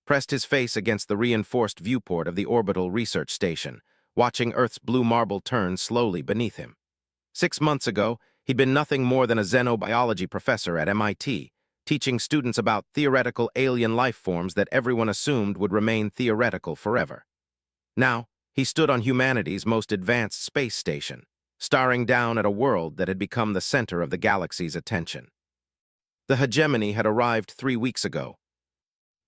pressed his face against the reinforced viewport of the orbital research station, watching Earth's blue marble turn slowly beneath him. 6 months ago, he'd been nothing more than a xenobiology professor at MIT, teaching students about theoretical alien life forms that everyone assumed would remain theoretical forever. Now, he stood on humanity's most advanced space station, staring down at a world that had become the center of the galaxy's attention. The hegemony had arrived 3 weeks ago.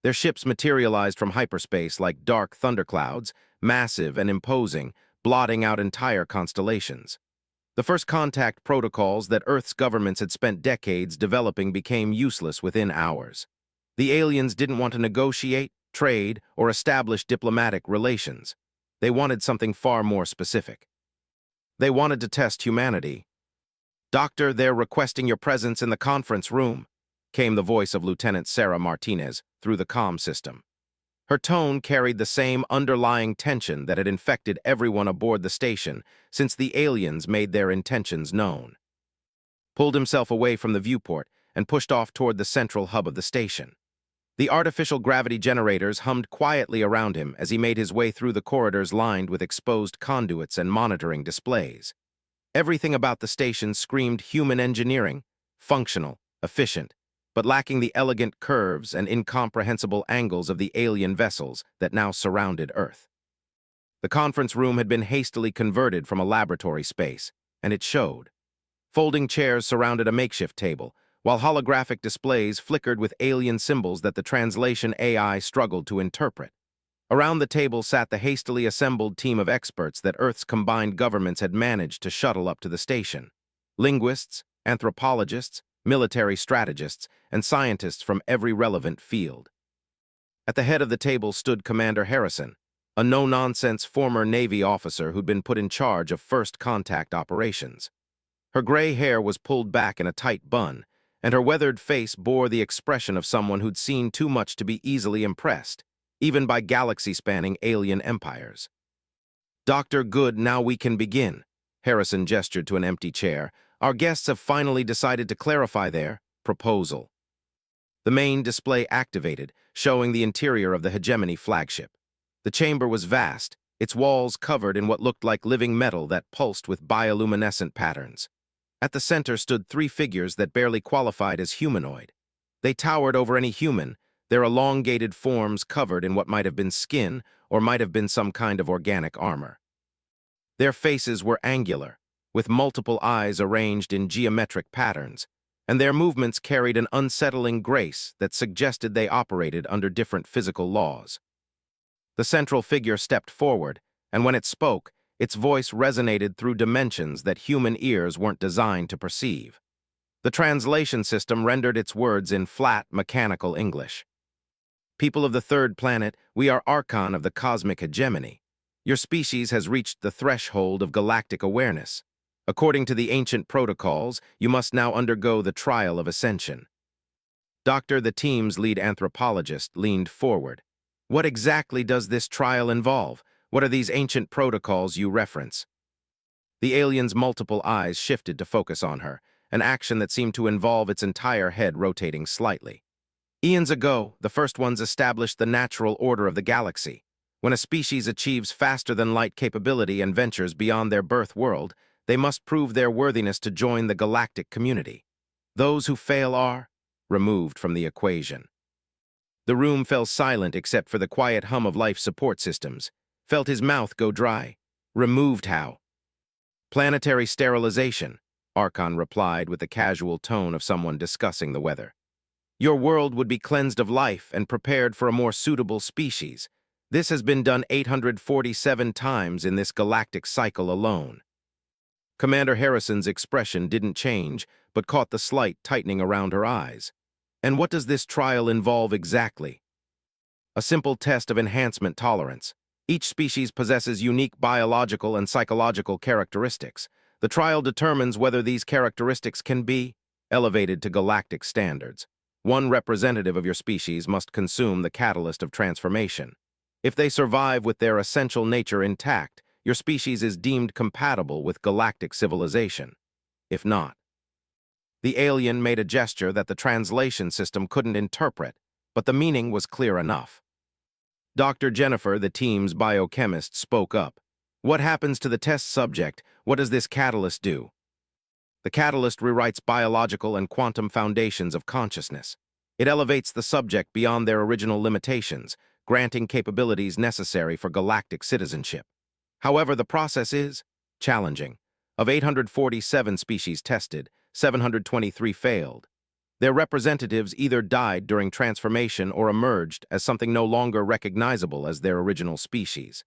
Their ships materialized from hyperspace like dark thunderclouds, massive and imposing, blotting out entire constellations. The first contact protocols that Earth's governments had spent decades developing became useless within hours. The aliens didn't want to negotiate, trade, or establish diplomatic relations. They wanted something far more specific. They wanted to test humanity. "Doctor, they're requesting your presence in the conference room," came the voice of Lieutenant Sarah Martinez through the comm system. Her tone carried the same underlying tension that had infected everyone aboard the station since the aliens made their intentions known. Pulled himself away from the viewport and pushed off toward the central hub of the station. The artificial gravity generators hummed quietly around him as he made his way through the corridors lined with exposed conduits and monitoring displays. Everything about the station screamed human engineering, functional, efficient, but lacking the elegant curves and incomprehensible angles of the alien vessels that now surrounded Earth. The conference room had been hastily converted from a laboratory space, and it showed. Folding chairs surrounded a makeshift table, while holographic displays flickered with alien symbols that the translation AI struggled to interpret. Around the table sat the hastily assembled team of experts that Earth's combined governments had managed to shuttle up to the station. Linguists, anthropologists, military strategists, and scientists from every relevant field. At the head of the table stood Commander Harrison, a no-nonsense former Navy officer who'd been put in charge of first contact operations. Her gray hair was pulled back in a tight bun, and her weathered face bore the expression of someone who'd seen too much to be easily impressed, even by galaxy-spanning alien empires. "Dr. Good, now we can begin," Harrison gestured to an empty chair. "Our guests have finally decided to clarify their proposal." The main display activated, showing the interior of the Hegemony flagship. The chamber was vast, its walls covered in what looked like living metal that pulsed with bioluminescent patterns. At the center stood 3 figures that barely qualified as humanoid. They towered over any human, their elongated forms covered in what might have been skin or might have been some kind of organic armor. Their faces were angular, with multiple eyes arranged in geometric patterns, and their movements carried an unsettling grace that suggested they operated under different physical laws. The central figure stepped forward, and when it spoke, its voice resonated through dimensions that human ears weren't designed to perceive. The translation system rendered its words in flat, mechanical English. "People of the third planet, we are Archon of the cosmic hegemony. Your species has reached the threshold of galactic awareness. According to the ancient protocols, you must now undergo the trial of ascension." Doctor, the team's lead anthropologist, leaned forward. "What exactly does this trial involve? What are these ancient protocols you reference?" The alien's multiple eyes shifted to focus on her, an action that seemed to involve its entire head rotating slightly. "Eons ago, the first ones established the natural order of the galaxy. When a species achieves faster-than-light capability and ventures beyond their birth world, they must prove their worthiness to join the galactic community. Those who fail are removed from the equation." The room fell silent except for the quiet hum of life support systems. Felt his mouth go dry. "Removed how?" "Planetary sterilization," Archon replied with the casual tone of someone discussing the weather. "Your world would be cleansed of life and prepared for a more suitable species. This has been done 847 times in this galactic cycle alone." Commander Harrison's expression didn't change, but caught the slight tightening around her eyes. "And what does this trial involve exactly?" "A simple test of enhancement tolerance. Each species possesses unique biological and psychological characteristics. The trial determines whether these characteristics can be elevated to galactic standards. One representative of your species must consume the catalyst of transformation. If they survive with their essential nature intact, your species is deemed compatible with galactic civilization. If not..." The alien made a gesture that the translation system couldn't interpret, but the meaning was clear enough. Dr. Jennifer, the team's biochemist, spoke up. What happens to the test subject? What does this catalyst do? The catalyst rewrites biological and quantum foundations of consciousness. It elevates the subject beyond their original limitations, granting capabilities necessary for galactic citizenship. However, the process is challenging. Of 847 species tested, 723 failed. Their representatives either died during transformation or emerged as something no longer recognizable as their original species.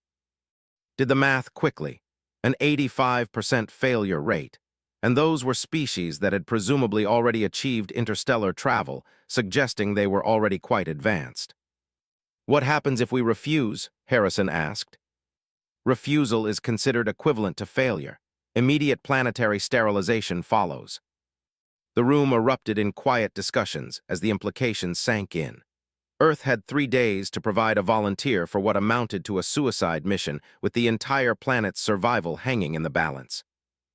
Did the math quickly. An 85% failure rate. And those were species that had presumably already achieved interstellar travel, suggesting they were already quite advanced. What happens if we refuse? Harrison asked. Refusal is considered equivalent to failure. Immediate planetary sterilization follows. The room erupted in quiet discussions as the implications sank in. Earth had 3 days to provide a volunteer for what amounted to a suicide mission, with the entire planet's survival hanging in the balance.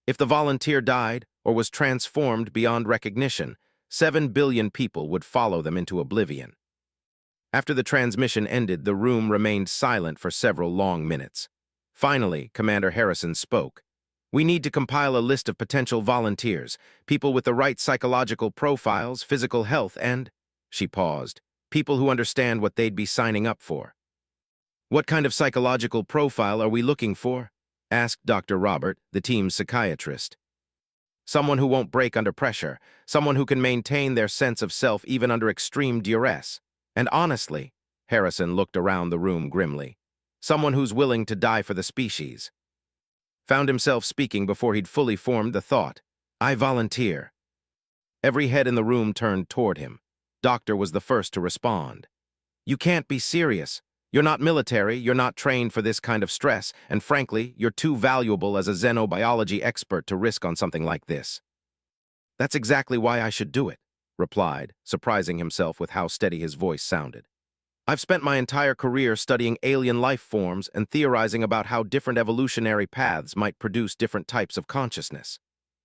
If the volunteer died or was transformed beyond recognition, 7 billion people would follow them into oblivion. After the transmission ended, the room remained silent for several long minutes. Finally, Commander Harrison spoke. We need to compile a list of potential volunteers, people with the right psychological profiles, physical health, and, she paused, people who understand what they'd be signing up for. What kind of psychological profile are we looking for? Asked Dr. Robert, the team's psychiatrist. Someone who won't break under pressure, someone who can maintain their sense of self even under extreme duress. And honestly, Harrison looked around the room grimly, someone who's willing to die for the species. Found himself speaking before he'd fully formed the thought. I volunteer. Every head in the room turned toward him. Doctor was the first to respond. You can't be serious. You're not military, you're not trained for this kind of stress, and frankly, you're too valuable as a xenobiology expert to risk on something like this. That's exactly why I should do it, replied, surprising himself with how steady his voice sounded. I've spent my entire career studying alien life forms and theorizing about how different evolutionary paths might produce different types of consciousness.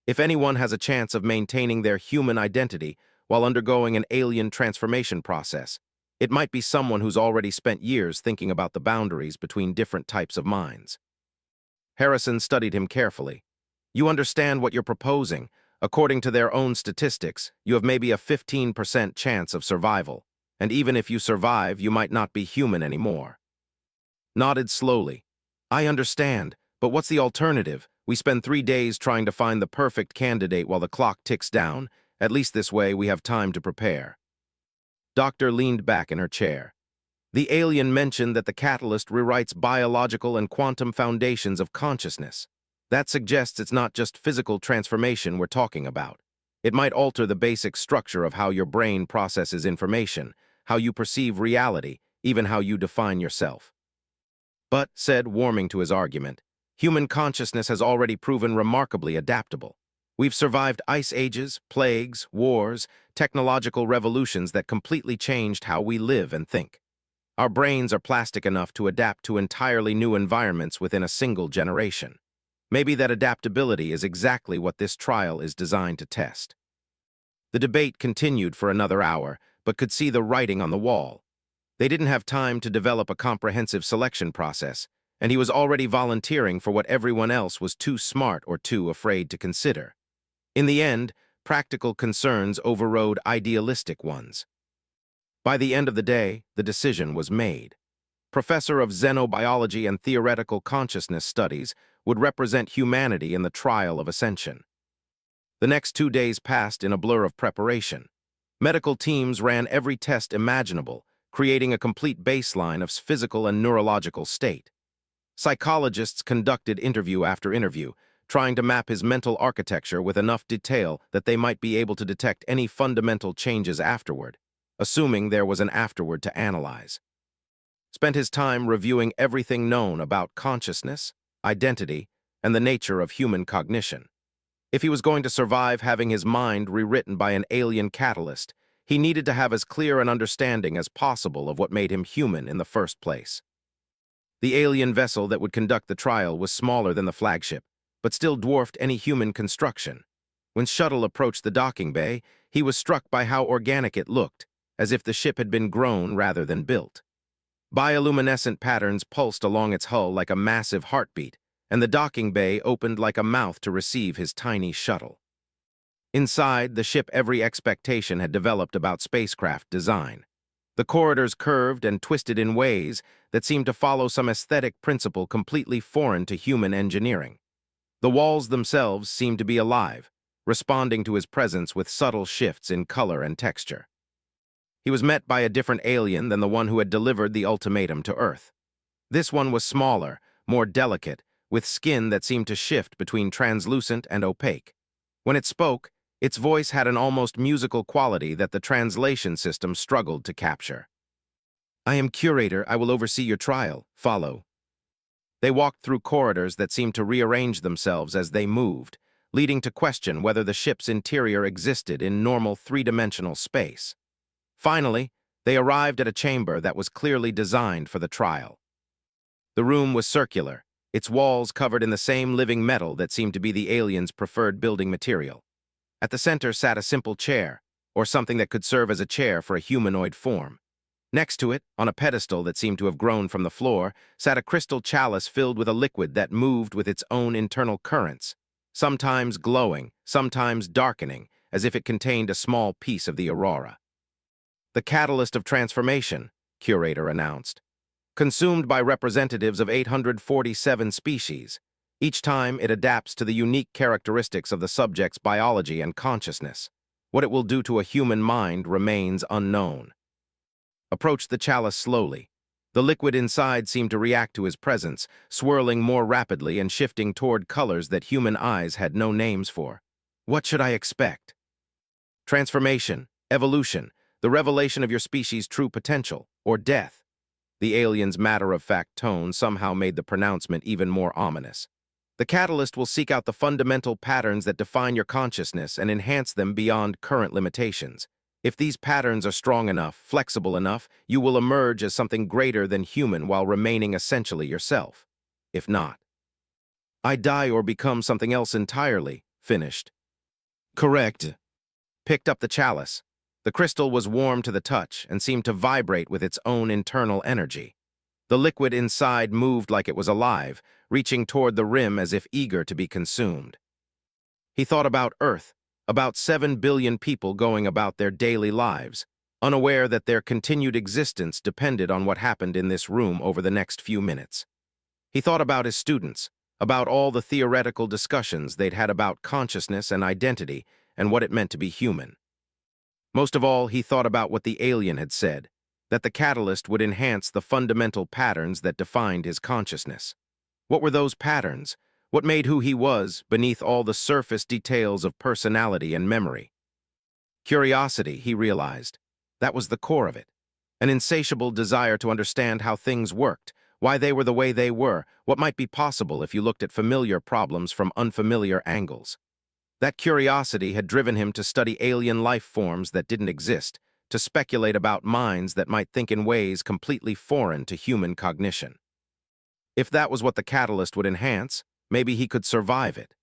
If anyone has a chance of maintaining their human identity while undergoing an alien transformation process, it might be someone who's already spent years thinking about the boundaries between different types of minds. Harrison studied him carefully. You understand what you're proposing. According to their own statistics, you have maybe a 15% chance of survival. And even if you survive, you might not be human anymore. Nodded slowly. I understand, but what's the alternative? We spend 3 days trying to find the perfect candidate while the clock ticks down. At least this way we have time to prepare. Doctor leaned back in her chair. The alien mentioned that the catalyst rewrites biological and quantum foundations of consciousness. That suggests it's not just physical transformation we're talking about. It might alter the basic structure of how your brain processes information, how you perceive reality, even how you define yourself. But, said, warming to his argument, human consciousness has already proven remarkably adaptable. We've survived ice ages, plagues, wars, technological revolutions that completely changed how we live and think. Our brains are plastic enough to adapt to entirely new environments within a single generation. Maybe that adaptability is exactly what this trial is designed to test. The debate continued for another hour, but could see the writing on the wall. They didn't have time to develop a comprehensive selection process, and he was already volunteering for what everyone else was too smart or too afraid to consider. In the end, practical concerns overrode idealistic ones. By the end of the day, the decision was made. Professor of Xenobiology and Theoretical Consciousness Studies would represent humanity in the trial of ascension. The next 2 days passed in a blur of preparation. Medical teams ran every test imaginable, creating a complete baseline of physical and neurological state. Psychologists conducted interview after interview, trying to map his mental architecture with enough detail that they might be able to detect any fundamental changes afterward, assuming there was an afterward to analyze. Spent his time reviewing everything known about consciousness, identity, and the nature of human cognition. If he was going to survive having his mind rewritten by an alien catalyst, he needed to have as clear an understanding as possible of what made him human in the first place. The alien vessel that would conduct the trial was smaller than the flagship, but still dwarfed any human construction. When Shuttle approached the docking bay, he was struck by how organic it looked, as if the ship had been grown rather than built. Bioluminescent patterns pulsed along its hull like a massive heartbeat, and the docking bay opened like a mouth to receive his tiny shuttle. Inside, the ship every expectation had developed about spacecraft design. The corridors curved and twisted in ways that seemed to follow some aesthetic principle completely foreign to human engineering. The walls themselves seemed to be alive, responding to his presence with subtle shifts in color and texture. He was met by a different alien than the one who had delivered the ultimatum to Earth. This one was smaller, more delicate, with skin that seemed to shift between translucent and opaque. When it spoke, its voice had an almost musical quality that the translation system struggled to capture. "I am curator. I will oversee your trial. Follow." They walked through corridors that seemed to rearrange themselves as they moved, leading to question whether the ship's interior existed in normal three-dimensional space. Finally, they arrived at a chamber that was clearly designed for the trial. The room was circular, its walls covered in the same living metal that seemed to be the aliens' preferred building material. At the center sat a simple chair, or something that could serve as a chair for a humanoid form. Next to it, on a pedestal that seemed to have grown from the floor, sat a crystal chalice filled with a liquid that moved with its own internal currents, sometimes glowing, sometimes darkening, as if it contained a small piece of the aurora. "The catalyst of transformation," Curator announced. "Consumed by representatives of 847 species. Each time it adapts to the unique characteristics of the subject's biology and consciousness. What it will do to a human mind remains unknown." Approached the chalice slowly. The liquid inside seemed to react to his presence, swirling more rapidly and shifting toward colors that human eyes had no names for. "What should I expect?" "Transformation, evolution, the revelation of your species' true potential, or death." The alien's matter-of-fact tone somehow made the pronouncement even more ominous. "The catalyst will seek out the fundamental patterns that define your consciousness and enhance them beyond current limitations. If these patterns are strong enough, flexible enough, you will emerge as something greater than human while remaining essentially yourself. If not, I die or become something else entirely," finished. "Correct." Picked up the chalice. The crystal was warm to the touch and seemed to vibrate with its own internal energy. The liquid inside moved like it was alive, reaching toward the rim as if eager to be consumed. He thought about Earth, about 7 billion people going about their daily lives, unaware that their continued existence depended on what happened in this room over the next few minutes. He thought about his students, about all the theoretical discussions they'd had about consciousness and identity and what it meant to be human. Most of all, he thought about what the alien had said, that the catalyst would enhance the fundamental patterns that defined his consciousness. What were those patterns? What made who he was beneath all the surface details of personality and memory? Curiosity, he realized. That was the core of it. An insatiable desire to understand how things worked, why they were the way they were, what might be possible if you looked at familiar problems from unfamiliar angles. That curiosity had driven him to study alien life forms that didn't exist, to speculate about minds that might think in ways completely foreign to human cognition. If that was what the catalyst would enhance, maybe he could survive it.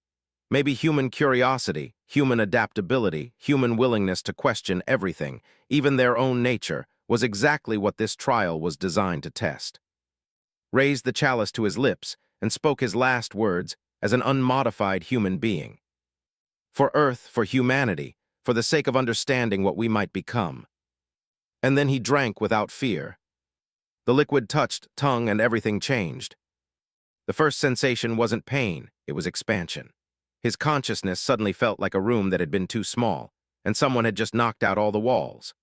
Maybe human curiosity, human adaptability, human willingness to question everything, even their own nature, was exactly what this trial was designed to test. Raised the chalice to his lips and spoke his last words as an unmodified human being. For Earth, for humanity, for the sake of understanding what we might become. And then he drank without fear. The liquid touched tongue and everything changed. The first sensation wasn't pain, it was expansion. His consciousness suddenly felt like a room that had been too small, and someone had just knocked out all the walls.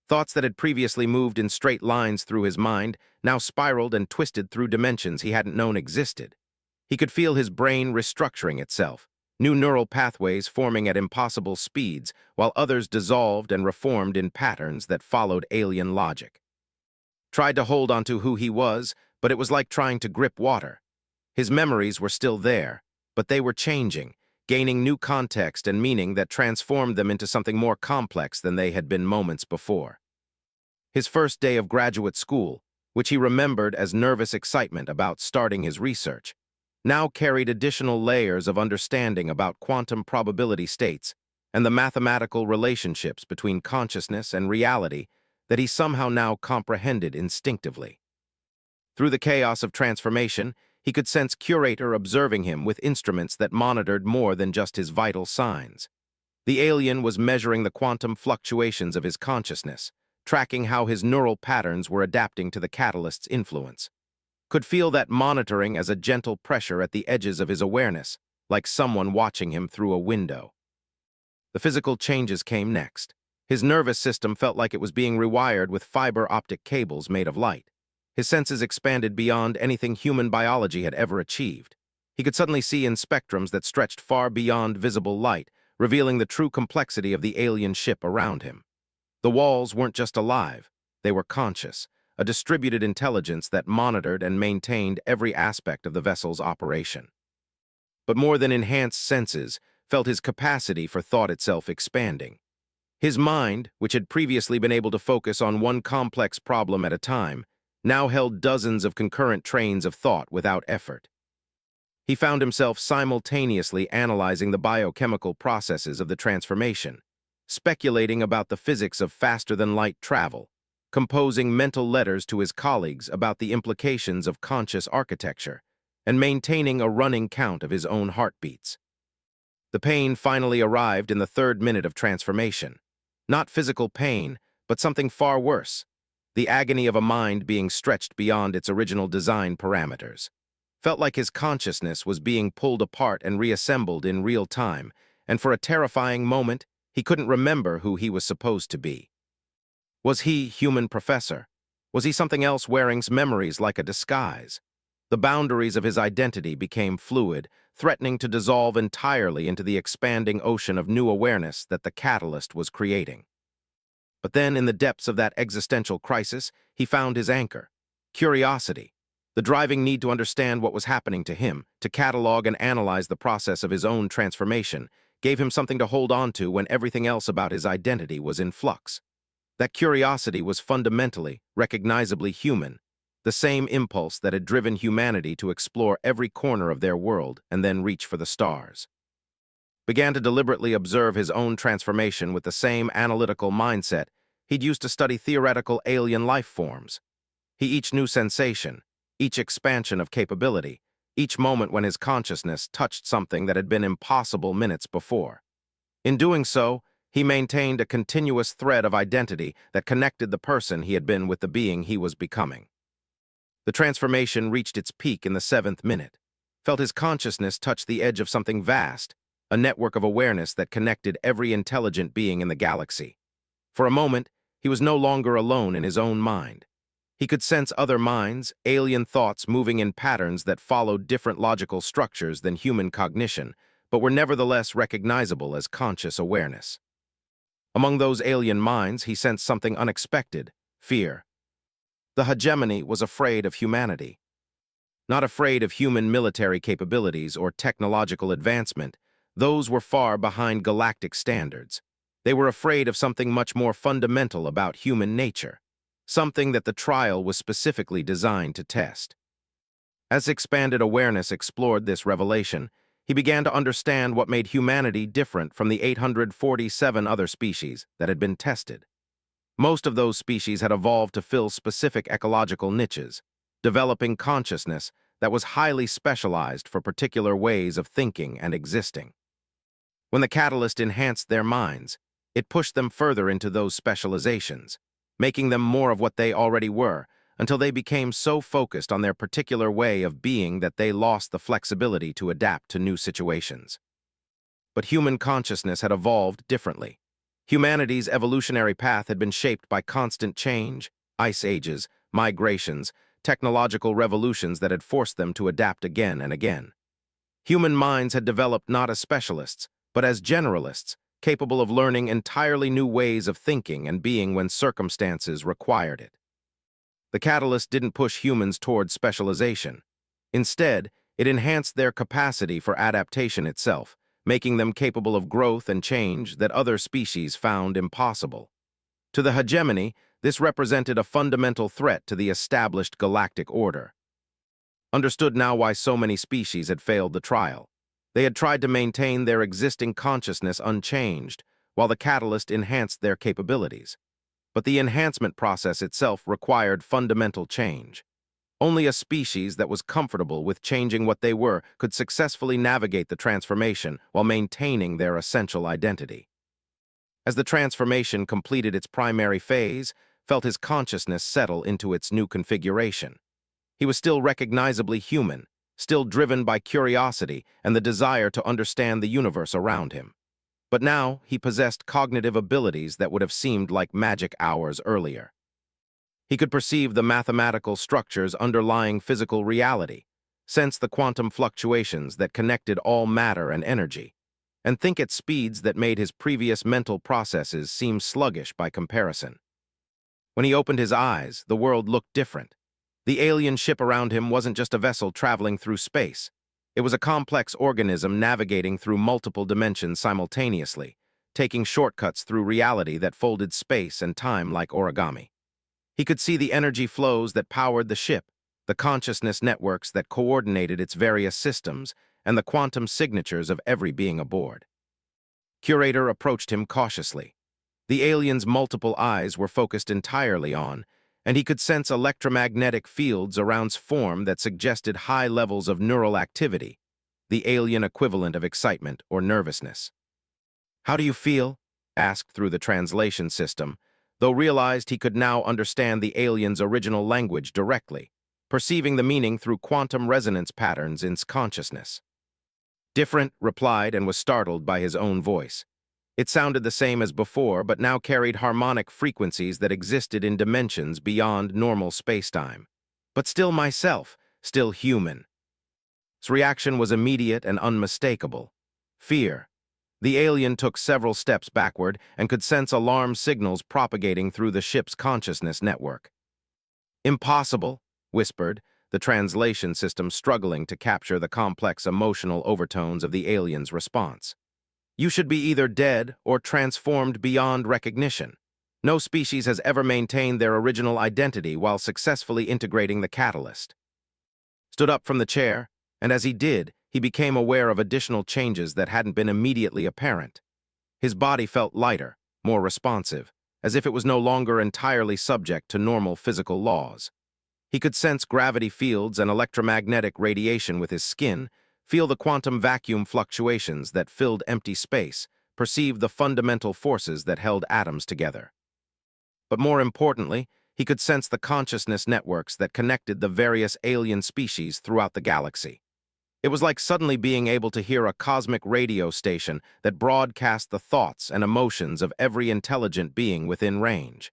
Thoughts that had previously moved in straight lines through his mind now spiraled and twisted through dimensions he hadn't known existed. He could feel his brain restructuring itself, new neural pathways forming at impossible speeds, while others dissolved and reformed in patterns that followed alien logic. Tried to hold onto who he was, but it was like trying to grip water. His memories were still there, but they were changing, gaining new context and meaning that transformed them into something more complex than they had been moments before. His first day of graduate school, which he remembered as nervous excitement about starting his research, now carried additional layers of understanding about quantum probability states and the mathematical relationships between consciousness and reality that he somehow now comprehended instinctively. Through the chaos of transformation, he could sense Curator observing him with instruments that monitored more than just his vital signs. The alien was measuring the quantum fluctuations of his consciousness, tracking how his neural patterns were adapting to the catalyst's influence. Could feel that monitoring as a gentle pressure at the edges of his awareness, like someone watching him through a window. The physical changes came next. His nervous system felt like it was being rewired with fiber optic cables made of light. His senses expanded beyond anything human biology had ever achieved. He could suddenly see in spectrums that stretched far beyond visible light, revealing the true complexity of the alien ship around him. The walls weren't just alive, they were conscious, a distributed intelligence that monitored and maintained every aspect of the vessel's operation. But more than enhanced senses, felt his capacity for thought itself expanding. His mind, which had previously been able to focus on one complex problem at a time, now held dozens of concurrent trains of thought without effort. He found himself simultaneously analyzing the biochemical processes of the transformation, speculating about the physics of faster-than-light travel, composing mental letters to his colleagues about the implications of conscious architecture, and maintaining a running count of his own heartbeats. The pain finally arrived in the third minute of transformation. Not physical pain, but something far worse, the agony of a mind being stretched beyond its original design parameters. Felt like his consciousness was being pulled apart and reassembled in real time, and for a terrifying moment, he couldn't remember who he was supposed to be. Was he human professor? Was he something else wearing memories like a disguise? The boundaries of his identity became fluid, threatening to dissolve entirely into the expanding ocean of new awareness that the catalyst was creating. But then, in the depths of that existential crisis, he found his anchor: curiosity. The driving need to understand what was happening to him, to catalog and analyze the process of his own transformation, gave him something to hold on to when everything else about his identity was in flux. That curiosity was fundamentally, recognizably human, the same impulse that had driven humanity to explore every corner of their world and then reach for the stars. Began to deliberately observe his own transformation with the same analytical mindset he'd used to study theoretical alien life forms. Each new sensation, each expansion of capability, each moment when his consciousness touched something that had been impossible minutes before. In doing so, he maintained a continuous thread of identity that connected the person he had been with the being he was becoming. The transformation reached its peak in the 7th minute. Felt his consciousness touch the edge of something vast, a network of awareness that connected every intelligent being in the galaxy. For a moment, he was no longer alone in his own mind. He could sense other minds, alien thoughts moving in patterns that followed different logical structures than human cognition, but were nevertheless recognizable as conscious awareness. Among those alien minds, he sensed something unexpected: fear. The hegemony was afraid of humanity. Not afraid of human military capabilities or technological advancement, those were far behind galactic standards. They were afraid of something much more fundamental about human nature, something that the trial was specifically designed to test. As expanded awareness explored this revelation, he began to understand what made humanity different from the 847 other species that had been tested. Most of those species had evolved to fill specific ecological niches, developing consciousness that was highly specialized for particular ways of thinking and existing. When the catalyst enhanced their minds, it pushed them further into those specializations, making them more of what they already were, until they became so focused on their particular way of being that they lost the flexibility to adapt to new situations. But human consciousness had evolved differently. Humanity's evolutionary path had been shaped by constant change, ice ages, migrations, technological revolutions that had forced them to adapt again and again. Human minds had developed not as specialists, but as generalists, capable of learning entirely new ways of thinking and being when circumstances required it. The catalyst didn't push humans towards specialization. Instead, it enhanced their capacity for adaptation itself, making them capable of growth and change that other species found impossible. To the hegemony, this represented a fundamental threat to the established galactic order. Understood now why so many species had failed the trial. They had tried to maintain their existing consciousness unchanged, while the catalyst enhanced their capabilities. But the enhancement process itself required fundamental change. Only a species that was comfortable with changing what they were could successfully navigate the transformation while maintaining their essential identity. As the transformation completed its primary phase, felt his consciousness settle into its new configuration. He was still recognizably human, still driven by curiosity and the desire to understand the universe around him. But now he possessed cognitive abilities that would have seemed like magic hours earlier. He could perceive the mathematical structures underlying physical reality, sense the quantum fluctuations that connected all matter and energy, and think at speeds that made his previous mental processes seem sluggish by comparison. When he opened his eyes, the world looked different. The alien ship around him wasn't just a vessel traveling through space. It was a complex organism navigating through multiple dimensions simultaneously, taking shortcuts through reality that folded space and time like origami. He could see the energy flows that powered the ship, the consciousness networks that coordinated its various systems, and the quantum signatures of every being aboard. Curator approached him cautiously. The alien's multiple eyes were focused entirely on, and he could sense electromagnetic fields around his form that suggested high levels of neural activity, the alien equivalent of excitement or nervousness. "How do you feel?" asked through the translation system, though realized he could now understand the alien's original language directly, perceiving the meaning through quantum resonance patterns in his consciousness. "Different," replied, and was startled by his own voice. It sounded the same as before, but now carried harmonic frequencies that existed in dimensions beyond normal spacetime. "But still myself, still human." His reaction was immediate and unmistakable. Fear. The alien took several steps backward and could sense alarm signals propagating through the ship's consciousness network. "Impossible," whispered, the translation system struggling to capture the complex emotional overtones of the alien's response. "You should be either dead or transformed beyond recognition. No species has ever maintained their original identity while successfully integrating the catalyst." Stood up from the chair, and as he did, he became aware of additional changes that hadn't been immediately apparent. His body felt lighter, more responsive, as if it was no longer entirely subject to normal physical laws. He could sense gravity fields and electromagnetic radiation with his skin, feel the quantum vacuum fluctuations that filled empty space, perceive the fundamental forces that held atoms together. But more importantly, he could sense the consciousness networks that connected the various alien species throughout the galaxy. It was like suddenly being able to hear a cosmic radio station that broadcast the thoughts and emotions of every intelligent being within range.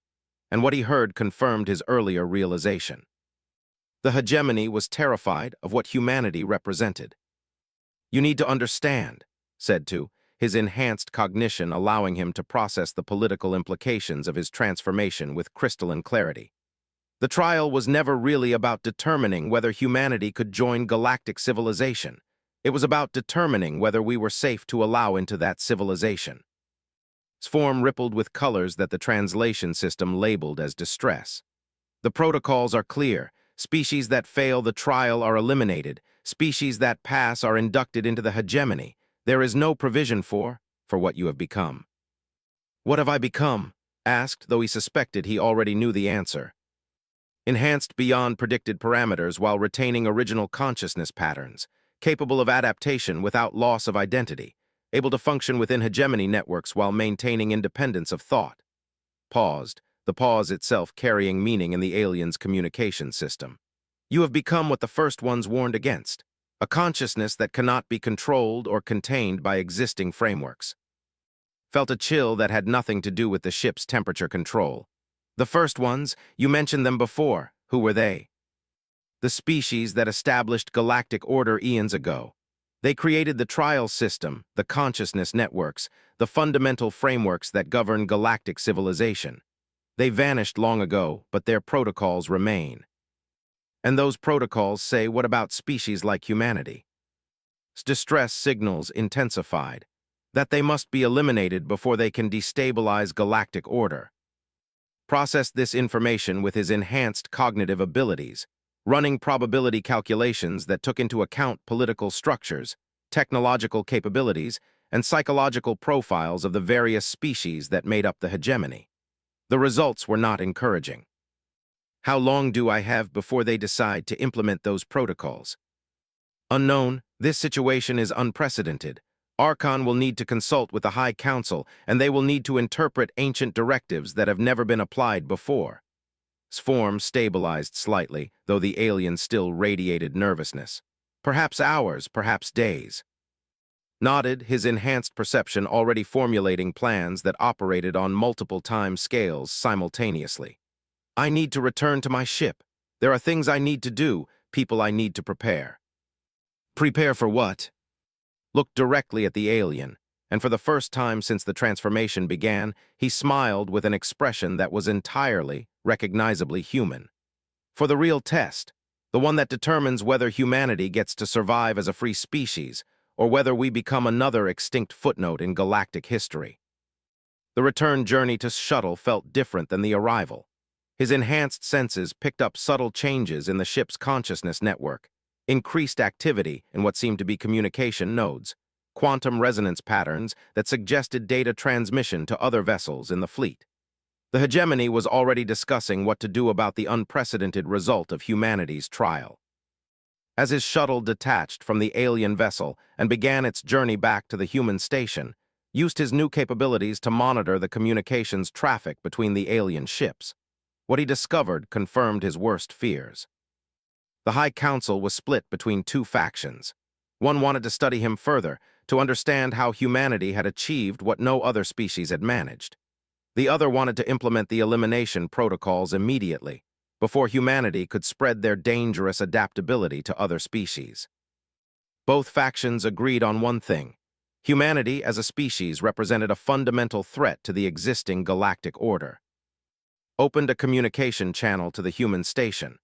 And what he heard confirmed his earlier realization. The hegemony was terrified of what humanity represented. "You need to understand," said to, his enhanced cognition allowing him to process the political implications of his transformation with crystalline clarity. "The trial was never really about determining whether humanity could join galactic civilization. It was about determining whether we were safe to allow into that civilization." His form rippled with colors that the translation system labeled as distress. "The protocols are clear. Species that fail the trial are eliminated. Species that pass are inducted into the hegemony. There is no provision for what you have become." "What have I become?" asked, though he suspected he already knew the answer. "Enhanced beyond predicted parameters while retaining original consciousness patterns, capable of adaptation without loss of identity, able to function within hegemony networks while maintaining independence of thought." Paused, the pause itself carrying meaning in the alien's communication system. "You have become what the first ones warned against, a consciousness that cannot be controlled or contained by existing frameworks." Felt a chill that had nothing to do with the ship's temperature control. "The first ones, you mentioned them before. Who were they?" "The species that established galactic order eons ago. They created the trial system, the consciousness networks, the fundamental frameworks that govern galactic civilization. They vanished long ago, but their protocols remain." "And those protocols say what about species like humanity?" Distress signals intensified, that they must be eliminated before they can destabilize galactic order. Processed this information with his enhanced cognitive abilities, running probability calculations that took into account political structures, technological capabilities, and psychological profiles of the various species that made up the hegemony. The results were not encouraging. How long do I have before they decide to implement those protocols? Unknown, this situation is unprecedented. Archon will need to consult with the High Council, and they will need to interpret ancient directives that have never been applied before. Form stabilized slightly, though the alien still radiated nervousness. Perhaps hours, perhaps days. Nodded, his enhanced perception already formulating plans that operated on multiple time scales simultaneously. I need to return to my ship. There are things I need to do, people I need to prepare. Prepare for what? Looked directly at the alien, and for the first time since the transformation began, he smiled with an expression that was entirely, recognizably human. For the real test, the one that determines whether humanity gets to survive as a free species, or whether we become another extinct footnote in galactic history. The return journey to shuttle felt different than the arrival. His enhanced senses picked up subtle changes in the ship's consciousness network, increased activity in what seemed to be communication nodes, quantum resonance patterns that suggested data transmission to other vessels in the fleet. The hegemony was already discussing what to do about the unprecedented result of humanity's trial. As his shuttle detached from the alien vessel and began its journey back to the human station, used his new capabilities to monitor the communications traffic between the alien ships. What he discovered confirmed his worst fears. The High Council was split between two factions. One wanted to study him further, to understand how humanity had achieved what no other species had managed. The other wanted to implement the elimination protocols immediately, before humanity could spread their dangerous adaptability to other species. Both factions agreed on one thing. Humanity as a species represented a fundamental threat to the existing galactic order. Opened a communication channel to the human station,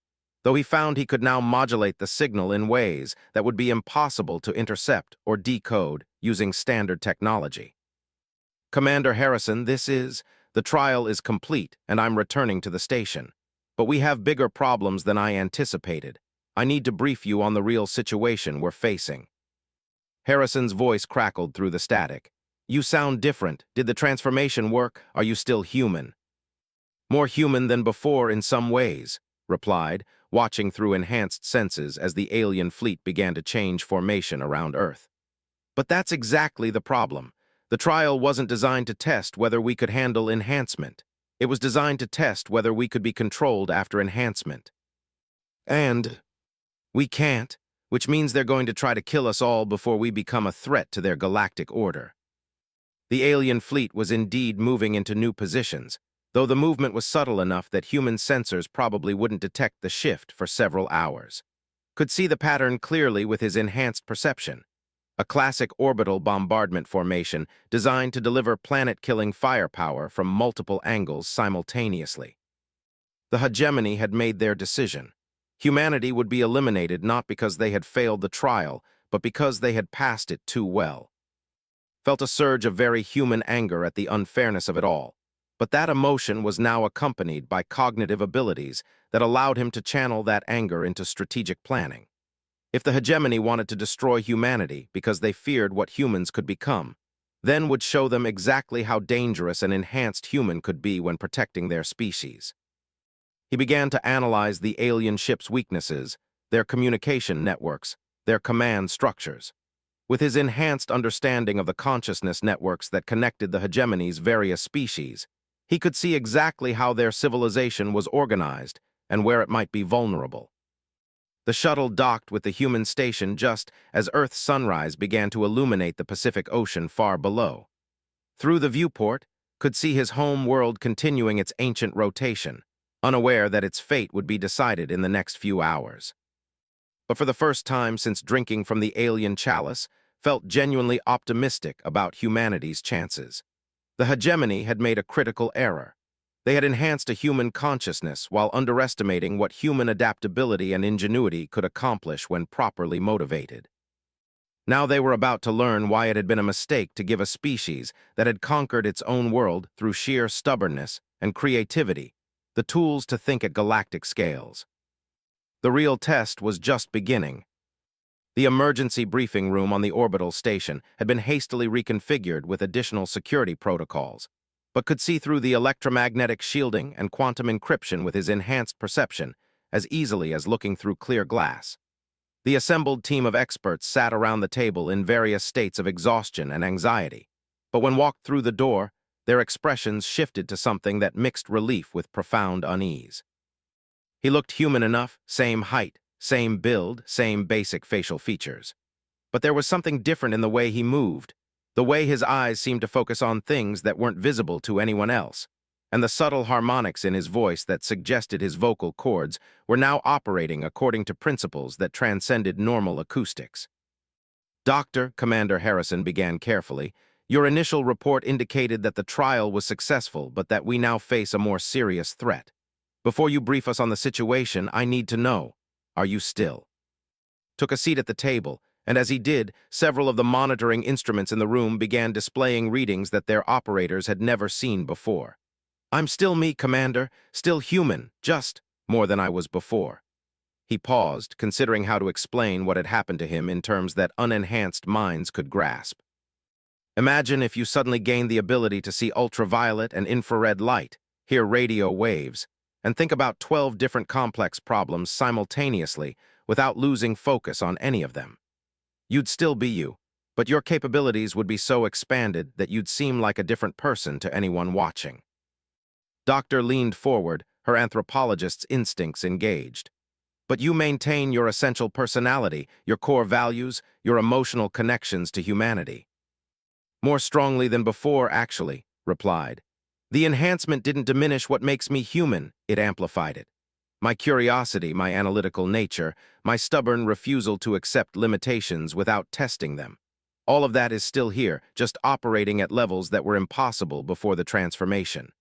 though he found he could now modulate the signal in ways that would be impossible to intercept or decode using standard technology. Commander Harrison, the trial is complete and I'm returning to the station. But we have bigger problems than I anticipated. I need to brief you on the real situation we're facing. Harrison's voice crackled through the static. You sound different. Did the transformation work? Are you still human? More human than before in some ways, replied, watching through enhanced senses as the alien fleet began to change formation around Earth. But that's exactly the problem. The trial wasn't designed to test whether we could handle enhancement. It was designed to test whether we could be controlled after enhancement. And we can't, which means they're going to try to kill us all before we become a threat to their galactic order. The alien fleet was indeed moving into new positions, though the movement was subtle enough that human sensors probably wouldn't detect the shift for several hours. Could see the pattern clearly with his enhanced perception. A classic orbital bombardment formation designed to deliver planet-killing firepower from multiple angles simultaneously. The hegemony had made their decision. Humanity would be eliminated not because they had failed the trial, but because they had passed it too well. Felt a surge of very human anger at the unfairness of it all, but that emotion was now accompanied by cognitive abilities that allowed him to channel that anger into strategic planning. If the hegemony wanted to destroy humanity because they feared what humans could become, then would show them exactly how dangerous an enhanced human could be when protecting their species. He began to analyze the alien ship's weaknesses, their communication networks, their command structures. With his enhanced understanding of the consciousness networks that connected the hegemony's various species, he could see exactly how their civilization was organized and where it might be vulnerable. The shuttle docked with the human station just as Earth's sunrise began to illuminate the Pacific Ocean far below. Through the viewport, could see his home world continuing its ancient rotation, unaware that its fate would be decided in the next few hours. But for the first time since drinking from the alien chalice, felt genuinely optimistic about humanity's chances. The hegemony had made a critical error. They had enhanced a human consciousness while underestimating what human adaptability and ingenuity could accomplish when properly motivated. Now they were about to learn why it had been a mistake to give a species that had conquered its own world through sheer stubbornness and creativity the tools to think at galactic scales. The real test was just beginning. The emergency briefing room on the orbital station had been hastily reconfigured with additional security protocols. but could see through the electromagnetic shielding and quantum encryption with his enhanced perception as easily as looking through clear glass. The assembled team of experts sat around the table in various states of exhaustion and anxiety, but when walked through the door, their expressions shifted to something that mixed relief with profound unease. He looked human enough, same height, same build, same basic facial features. But there was something different in the way he moved, the way his eyes seemed to focus on things that weren't visible to anyone else, and the subtle harmonics in his voice that suggested his vocal cords were now operating according to principles that transcended normal acoustics. "Dr. Commander Harrison began carefully, your initial report indicated that the trial was successful, but that we now face a more serious threat. Before you brief us on the situation, I need to know, are you still?" Took a seat at the table, and as he did, several of the monitoring instruments in the room began displaying readings that their operators had never seen before. "I'm still me, Commander, still human, just more than I was before." He paused, considering how to explain what had happened to him in terms that unenhanced minds could grasp. Imagine if you suddenly gained the ability to see ultraviolet and infrared light, hear radio waves, and think about 12 different complex problems simultaneously without losing focus on any of them. You'd still be you, but your capabilities would be so expanded that you'd seem like a different person to anyone watching. Doctor leaned forward, her anthropologist's instincts engaged. "But you maintain your essential personality, your core values, your emotional connections to humanity." "More strongly than before, actually," replied. "The enhancement didn't diminish what makes me human, it amplified it. My curiosity, my analytical nature, my stubborn refusal to accept limitations without testing them. All of that is still here, just operating at levels that were impossible before the transformation."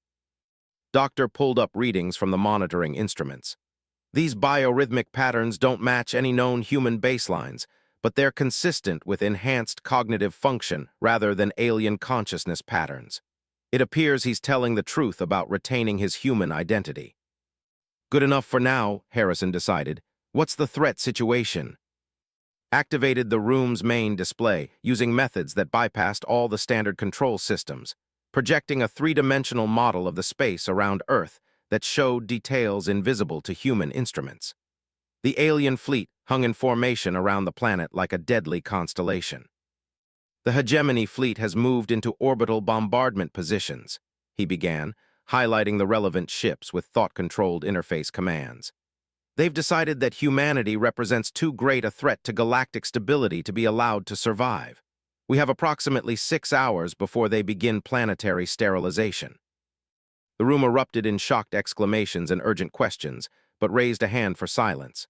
Doctor pulled up readings from the monitoring instruments. "These biorhythmic patterns don't match any known human baselines, but they're consistent with enhanced cognitive function rather than alien consciousness patterns. It appears he's telling the truth about retaining his human identity." "Good enough for now," Harrison decided. "What's the threat situation?" Activated the room's main display, using methods that bypassed all the standard control systems, projecting a three-dimensional model of the space around Earth that showed details invisible to human instruments. The alien fleet hung in formation around the planet like a deadly constellation. "The hegemony fleet has moved into orbital bombardment positions," he began, highlighting the relevant ships with thought-controlled interface commands. "They've decided that humanity represents too great a threat to galactic stability to be allowed to survive. We have approximately 6 hours before they begin planetary sterilization." The room erupted in shocked exclamations and urgent questions, but raised a hand for silence.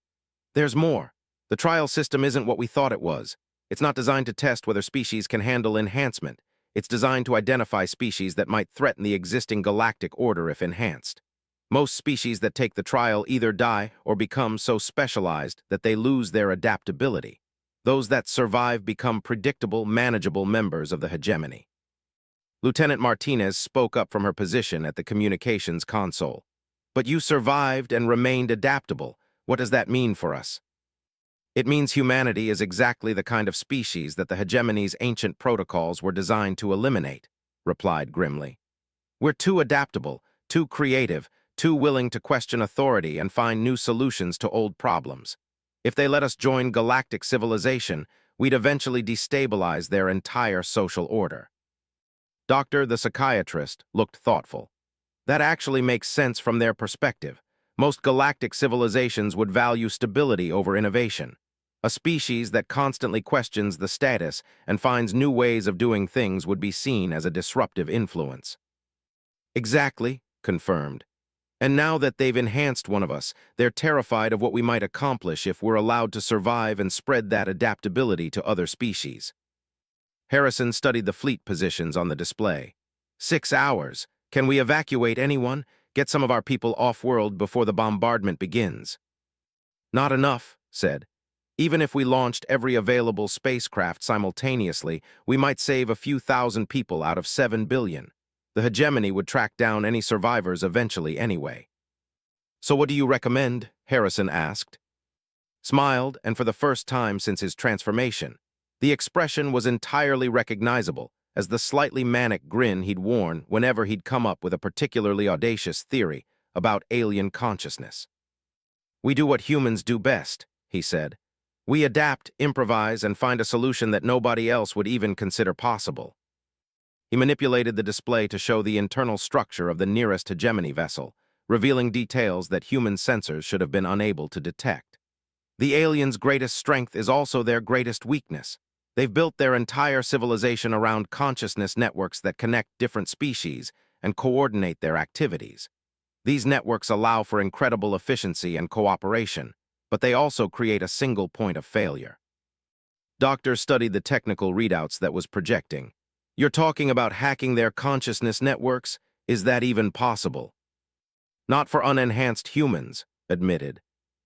"There's more. The trial system isn't what we thought it was. It's not designed to test whether species can handle enhancement. It's designed to identify species that might threaten the existing galactic order if enhanced. Most species that take the trial either die or become so specialized that they lose their adaptability. Those that survive become predictable, manageable members of the hegemony." Lieutenant Martinez spoke up from her position at the communications console. "But you survived and remained adaptable. What does that mean for us?" "It means humanity is exactly the kind of species that the hegemony's ancient protocols were designed to eliminate," replied grimly. "We're too adaptable, too creative, too willing to question authority and find new solutions to old problems. If they let us join galactic civilization, we'd eventually destabilize their entire social order." Doctor, the psychiatrist, looked thoughtful. "That actually makes sense from their perspective. Most galactic civilizations would value stability over innovation. A species that constantly questions the status and finds new ways of doing things would be seen as a disruptive influence." "Exactly," confirmed. "And now that they've enhanced one of us, they're terrified of what we might accomplish if we're allowed to survive and spread that adaptability to other species." Harrison studied the fleet positions on the display. 6 hours. Can we evacuate anyone? Get some of our people off-world before the bombardment begins?" "Not enough," said. "Even if we launched every available spacecraft simultaneously, we might save a few thousand people out of 7 billion. The hegemony would track down any survivors eventually anyway." "So what do you recommend?" Harrison asked. Smiled, and for the first time since his transformation, the expression was entirely recognizable, as the slightly manic grin he'd worn whenever he'd come up with a particularly audacious theory about alien consciousness. "We do what humans do best," he said. "We adapt, improvise, and find a solution that nobody else would even consider possible." He manipulated the display to show the internal structure of the nearest hegemony vessel, revealing details that human sensors should have been unable to detect. The aliens' greatest strength is also their greatest weakness. They've built their entire civilization around consciousness networks that connect different species and coordinate their activities. These networks allow for incredible efficiency and cooperation, but they also create a single point of failure. Doctors studied the technical readouts that was projecting. "You're talking about hacking their consciousness networks? Is that even possible?" "Not for unenhanced humans," admitted.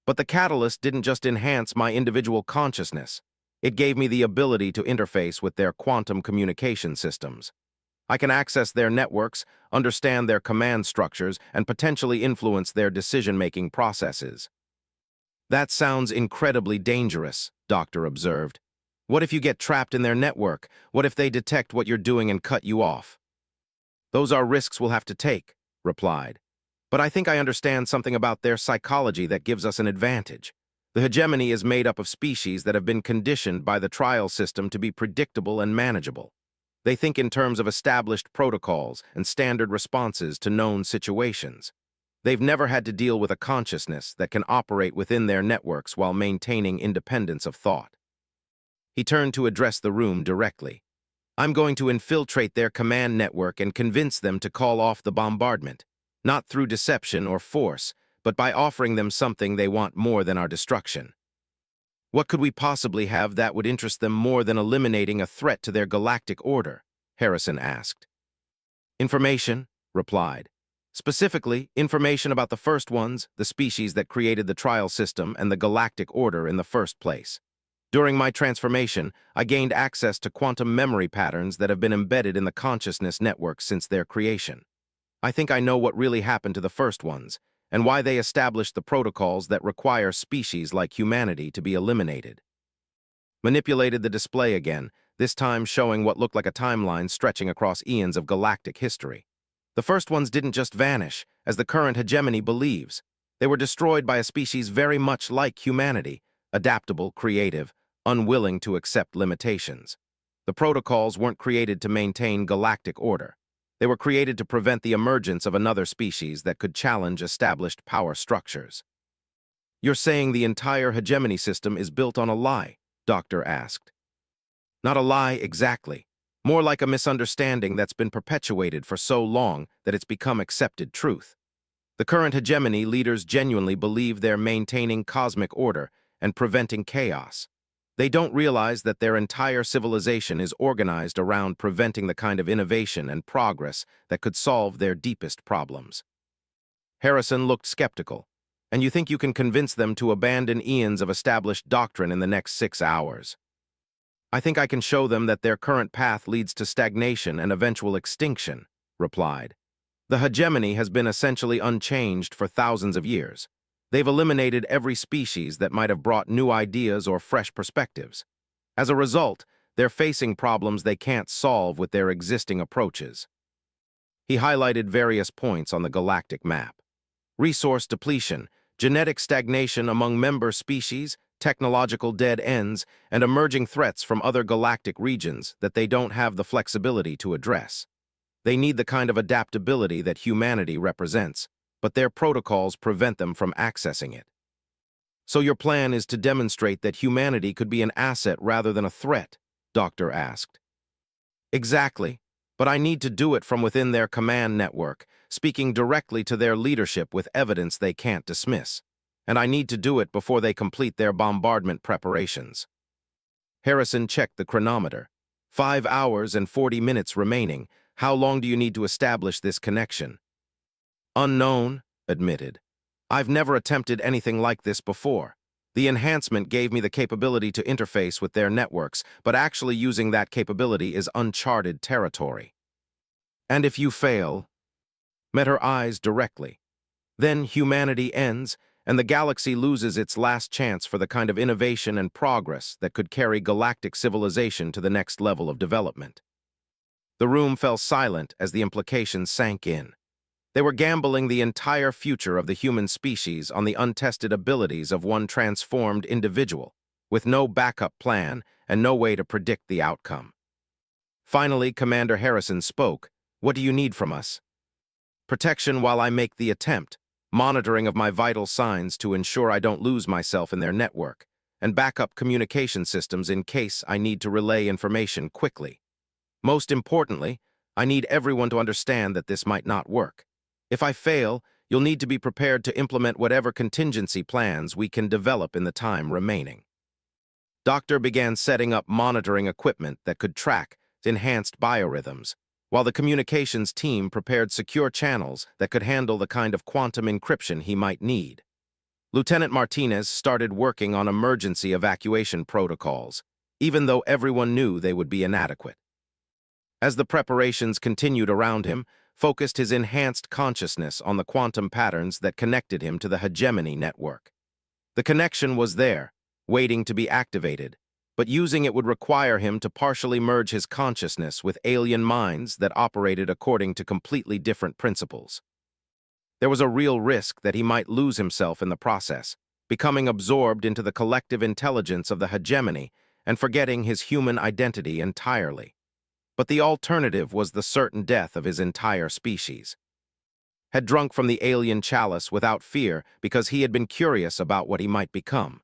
"But the catalyst didn't just enhance my individual consciousness. It gave me the ability to interface with their quantum communication systems. I can access their networks, understand their command structures, and potentially influence their decision-making processes." "That sounds incredibly dangerous," Doctor observed. "What if you get trapped in their network? What if they detect what you're doing and cut you off?" "Those are risks we'll have to take," replied. "But I think I understand something about their psychology that gives us an advantage. The hegemony is made up of species that have been conditioned by the trial system to be predictable and manageable. They think in terms of established protocols and standard responses to known situations. They've never had to deal with a consciousness that can operate within their networks while maintaining independence of thought." He turned to address the room directly. "I'm going to infiltrate their command network and convince them to call off the bombardment, not through deception or force, but by offering them something they want more than our destruction." "What could we possibly have that would interest them more than eliminating a threat to their galactic order?" Harrison asked. "Information," replied. "Specifically, information about the first ones, the species that created the trial system and the galactic order in the first place. During my transformation, I gained access to quantum memory patterns that have been embedded in the consciousness network since their creation. I think I know what really happened to the first ones, and why they established the protocols that require species like humanity to be eliminated." Manipulated the display again, this time showing what looked like a timeline stretching across eons of galactic history. "The first ones didn't just vanish, as the current hegemony believes. They were destroyed by a species very much like humanity, adaptable, creative, unwilling to accept limitations. The protocols weren't created to maintain galactic order. They were created to prevent the emergence of another species that could challenge established power structures." "You're saying the entire hegemony system is built on a lie?" Doctor asked. "Not a lie exactly. More like a misunderstanding that's been perpetuated for so long that it's become accepted truth. The current hegemony leaders genuinely believe they're maintaining cosmic order and preventing chaos. They don't realize that their entire civilization is organized around preventing the kind of innovation and progress that could solve their deepest problems." Harrison looked skeptical. "And you think you can convince them to abandon eons of established doctrine in the next 6 hours?" "I think I can show them that their current path leads to stagnation and eventual extinction," replied. "The hegemony has been essentially unchanged for thousands of years. They've eliminated every species that might have brought new ideas or fresh perspectives. As a result, they're facing problems they can't solve with their existing approaches." He highlighted various points on the galactic map. Resource depletion, genetic stagnation among member species, technological dead ends, and emerging threats from other galactic regions that they don't have the flexibility to address. They need the kind of adaptability that humanity represents, but their protocols prevent them from accessing it. "So your plan is to demonstrate that humanity could be an asset rather than a threat?" Doctor asked. "Exactly, but I need to do it from within their command network, speaking directly to their leadership with evidence they can't dismiss. And I need to do it before they complete their bombardment preparations." Harrison checked the chronometer. 5 hours and 40 minutes remaining. "How long do you need to establish this connection?" "Unknown," admitted. "I've never attempted anything like this before. The enhancement gave me the capability to interface with their networks, but actually using that capability is uncharted territory." "And if you fail?" Met her eyes directly. "Then humanity ends, and the galaxy loses its last chance for the kind of innovation and progress that could carry galactic civilization to the next level of development." The room fell silent as the implications sank in. They were gambling the entire future of the human species on the untested abilities of one transformed individual, with no backup plan and no way to predict the outcome. Finally, Commander Harrison spoke. "What do you need from us?" "Protection while I make the attempt, monitoring of my vital signs to ensure I don't lose myself in their network, and backup communication systems in case I need to relay information quickly. Most importantly, I need everyone to understand that this might not work. If I fail, you'll need to be prepared to implement whatever contingency plans we can develop in the time remaining." Doctor began setting up monitoring equipment that could track enhanced biorhythms, while the communications team prepared secure channels that could handle the kind of quantum encryption he might need. Lieutenant Martinez started working on emergency evacuation protocols, even though everyone knew they would be inadequate. As the preparations continued around him, focused his enhanced consciousness on the quantum patterns that connected him to the hegemony network. The connection was there, waiting to be activated, but using it would require him to partially merge his consciousness with alien minds that operated according to completely different principles. There was a real risk that he might lose himself in the process, becoming absorbed into the collective intelligence of the hegemony and forgetting his human identity entirely. But the alternative was the certain death of his entire species. Had drunk from the alien chalice without fear because he had been curious about what he might become.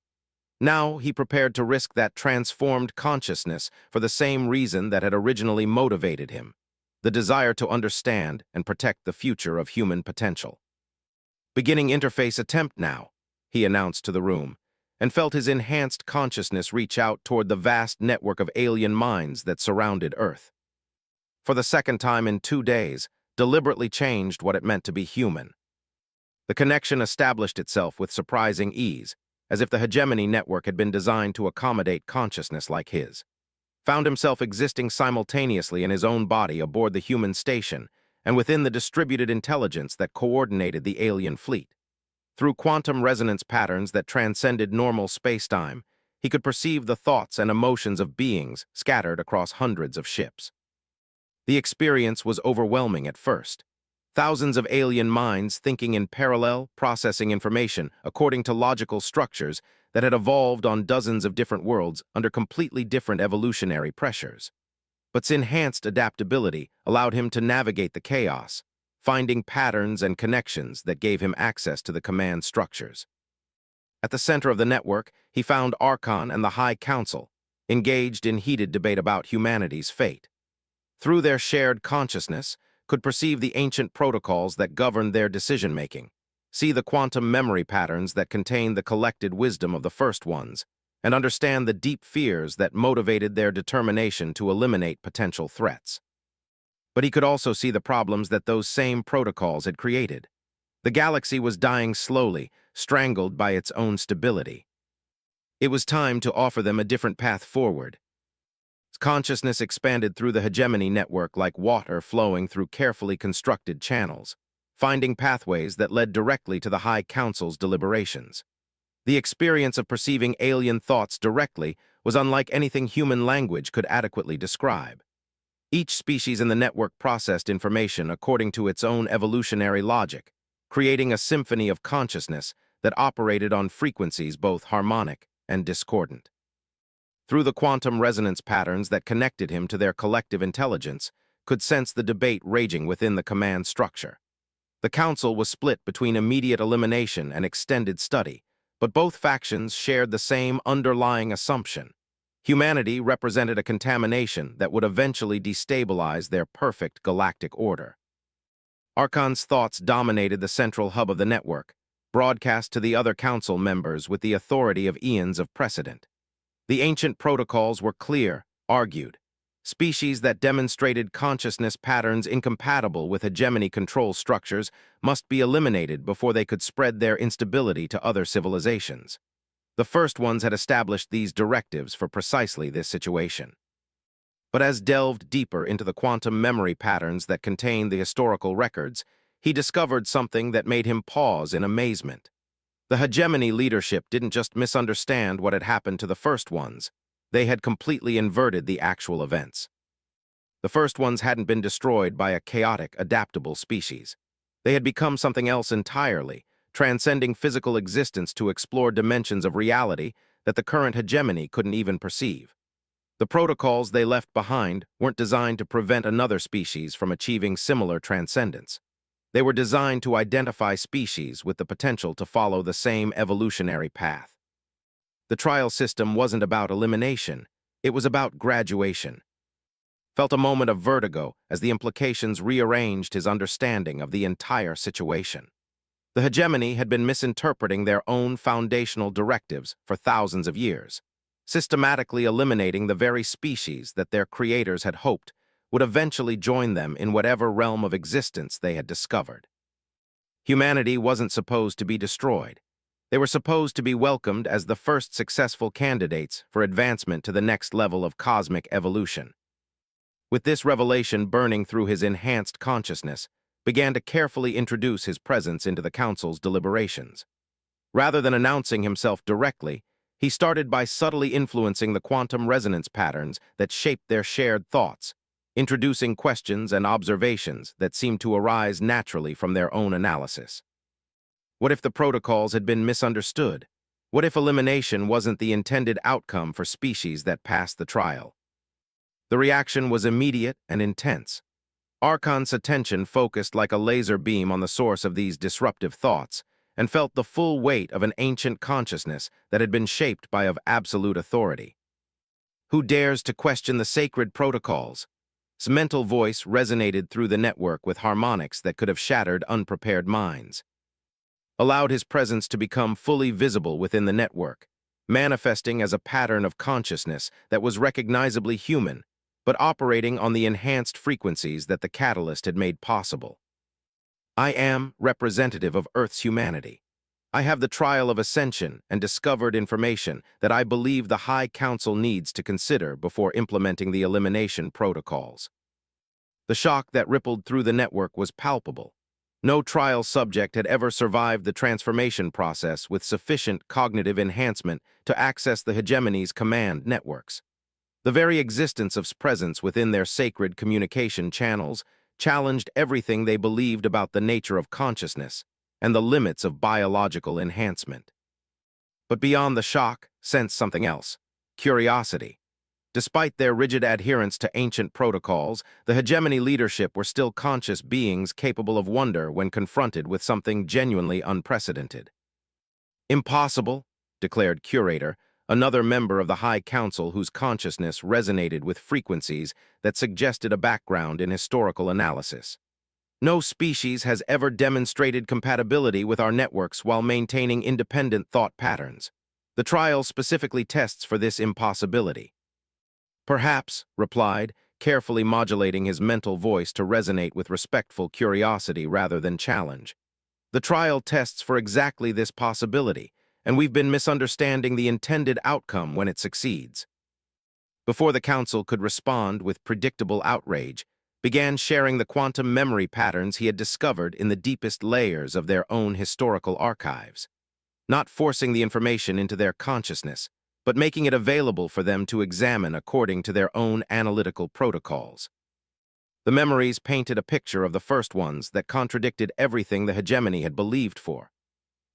Now he prepared to risk that transformed consciousness for the same reason that had originally motivated him, the desire to understand and protect the future of human potential. "Beginning interface attempt now," he announced to the room, and felt his enhanced consciousness reach out toward the vast network of alien minds that surrounded Earth. For the second time in 2 days, deliberately changed what it meant to be human. The connection established itself with surprising ease, as if the hegemony network had been designed to accommodate consciousness like his. Found himself existing simultaneously in his own body aboard the human station and within the distributed intelligence that coordinated the alien fleet. Through quantum resonance patterns that transcended normal spacetime, he could perceive the thoughts and emotions of beings scattered across hundreds of ships. The experience was overwhelming at first. Thousands of alien minds thinking in parallel, processing information according to logical structures that had evolved on dozens of different worlds under completely different evolutionary pressures. But enhanced adaptability allowed him to navigate the chaos, finding patterns and connections that gave him access to the command structures. At the center of the network, he found Archon and the High Council, engaged in heated debate about humanity's fate. Through their shared consciousness, could perceive the ancient protocols that governed their decision-making, see the quantum memory patterns that contained the collected wisdom of the first ones, and understand the deep fears that motivated their determination to eliminate potential threats. But he could also see the problems that those same protocols had created. The galaxy was dying slowly, strangled by its own stability. It was time to offer them a different path forward. Consciousness expanded through the hegemony network like water flowing through carefully constructed channels, finding pathways that led directly to the High Council's deliberations. The experience of perceiving alien thoughts directly was unlike anything human language could adequately describe. Each species in the network processed information according to its own evolutionary logic, creating a symphony of consciousness that operated on frequencies both harmonic and discordant. Through the quantum resonance patterns that connected him to their collective intelligence, could sense the debate raging within the command structure. The council was split between immediate elimination and extended study, but both factions shared the same underlying assumption. Humanity represented a contamination that would eventually destabilize their perfect galactic order. Archon's thoughts dominated the central hub of the network, broadcast to the other council members with the authority of eons of precedent. The ancient protocols were clear, argued. Species that demonstrated consciousness patterns incompatible with hegemony control structures must be eliminated before they could spread their instability to other civilizations. The first ones had established these directives for precisely this situation. But as delved deeper into the quantum memory patterns that contain the historical records, he discovered something that made him pause in amazement. The hegemony leadership didn't just misunderstand what had happened to the first ones, they had completely inverted the actual events. The first ones hadn't been destroyed by a chaotic, adaptable species. They had become something else entirely, transcending physical existence to explore dimensions of reality that the current hegemony couldn't even perceive. The protocols they left behind weren't designed to prevent another species from achieving similar transcendence. They were designed to identify species with the potential to follow the same evolutionary path. The trial system wasn't about elimination, it was about graduation. Felt a moment of vertigo as the implications rearranged his understanding of the entire situation. The hegemony had been misinterpreting their own foundational directives for thousands of years, systematically eliminating the very species that their creators had hoped would eventually join them in whatever realm of existence they had discovered. Humanity wasn't supposed to be destroyed. They were supposed to be welcomed as the first successful candidates for advancement to the next level of cosmic evolution. With this revelation burning through his enhanced consciousness, began to carefully introduce his presence into the Council's deliberations. Rather than announcing himself directly, he started by subtly influencing the quantum resonance patterns that shaped their shared thoughts, introducing questions and observations that seemed to arise naturally from their own analysis. What if the protocols had been misunderstood? What if elimination wasn't the intended outcome for species that passed the trial? The reaction was immediate and intense. Archon's attention focused like a laser beam on the source of these disruptive thoughts, and felt the full weight of an ancient consciousness that had been shaped by of absolute authority. Who dares to question the sacred protocols? His mental voice resonated through the network with harmonics that could have shattered unprepared minds. Allowed his presence to become fully visible within the network, manifesting as a pattern of consciousness that was recognizably human, but operating on the enhanced frequencies that the catalyst had made possible. I am representative of Earth's humanity. I have the trial of ascension and discovered information that I believe the High Council needs to consider before implementing the elimination protocols. The shock that rippled through the network was palpable. No trial subject had ever survived the transformation process with sufficient cognitive enhancement to access the hegemony's command networks. The very existence of presence within their sacred communication channels challenged everything they believed about the nature of consciousness and the limits of biological enhancement. But beyond the shock, sensed something else: curiosity. Despite their rigid adherence to ancient protocols, the hegemony leadership were still conscious beings capable of wonder when confronted with something genuinely unprecedented. Impossible, declared Curator, another member of the High Council whose consciousness resonated with frequencies that suggested a background in historical analysis. No species has ever demonstrated compatibility with our networks while maintaining independent thought patterns. The trial specifically tests for this impossibility. Perhaps, replied, carefully modulating his mental voice to resonate with respectful curiosity rather than challenge. The trial tests for exactly this possibility, and we've been misunderstanding the intended outcome when it succeeds. Before the Council could respond with predictable outrage, began sharing the quantum memory patterns he had discovered in the deepest layers of their own historical archives, not forcing the information into their consciousness, but making it available for them to examine according to their own analytical protocols. The memories painted a picture of the first ones that contradicted everything the hegemony had believed for.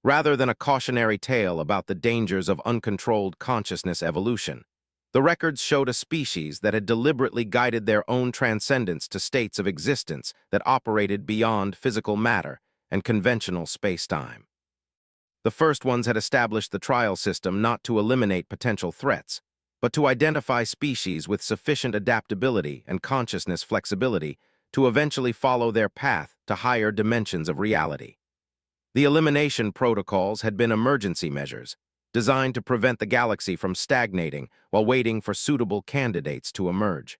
Rather than a cautionary tale about the dangers of uncontrolled consciousness evolution, the records showed a species that had deliberately guided their own transcendence to states of existence that operated beyond physical matter and conventional space-time. The first ones had established the trial system not to eliminate potential threats, but to identify species with sufficient adaptability and consciousness flexibility to eventually follow their path to higher dimensions of reality. The elimination protocols had been emergency measures, designed to prevent the galaxy from stagnating while waiting for suitable candidates to emerge.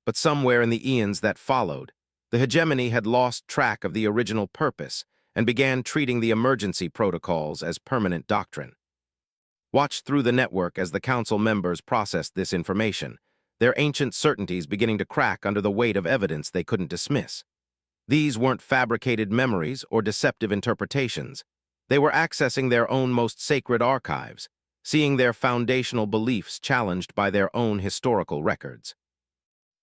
But somewhere in the eons that followed, the hegemony had lost track of the original purpose and began treating the emergency protocols as permanent doctrine. Watched through the network as the Council members processed this information, their ancient certainties beginning to crack under the weight of evidence they couldn't dismiss. These weren't fabricated memories or deceptive interpretations. They were accessing their own most sacred archives, seeing their foundational beliefs challenged by their own historical records.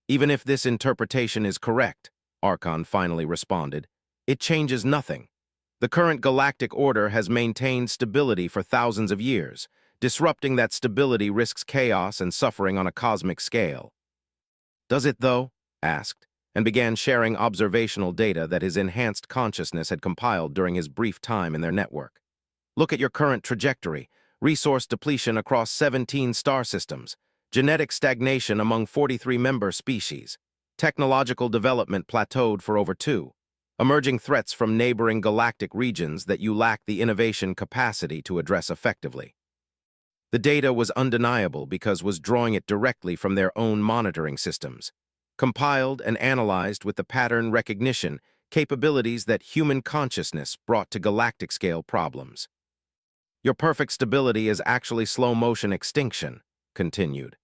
Even if this interpretation is correct, Archon finally responded, it changes nothing. The current galactic order has maintained stability for thousands of years. Disrupting that stability risks chaos and suffering on a cosmic scale. Does it, though? Asked, and began sharing observational data that his enhanced consciousness had compiled during his brief time in their network. Look at your current trajectory: resource depletion across 17 star systems, genetic stagnation among 43 member species, technological development plateaued for over 2, emerging threats from neighboring galactic regions that you lack the innovation capacity to address effectively. The data was undeniable because was drawing it directly from their own monitoring systems, compiled and analyzed with the pattern recognition capabilities that human consciousness brought to galactic-scale problems. Your perfect stability is actually slow-motion extinction, continued.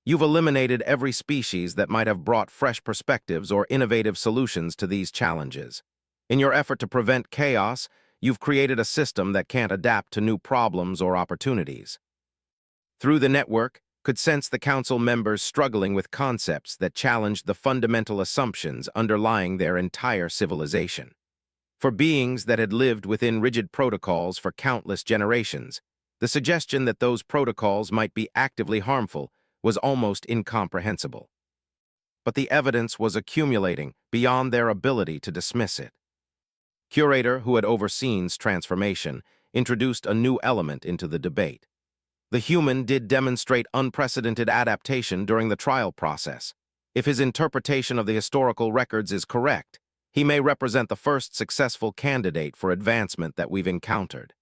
You've eliminated every species that might have brought fresh perspectives or innovative solutions to these challenges. In your effort to prevent chaos, you've created a system that can't adapt to new problems or opportunities. Through the network, could sense the council members struggling with concepts that challenged the fundamental assumptions underlying their entire civilization. For beings that had lived within rigid protocols for countless generations, the suggestion that those protocols might be actively harmful was almost incomprehensible. But the evidence was accumulating beyond their ability to dismiss it. Curator, who had overseen's transformation, introduced a new element into the debate. The human did demonstrate unprecedented adaptation during the trial process. If his interpretation of the historical records is correct, he may represent the first successful candidate for advancement that we've encountered.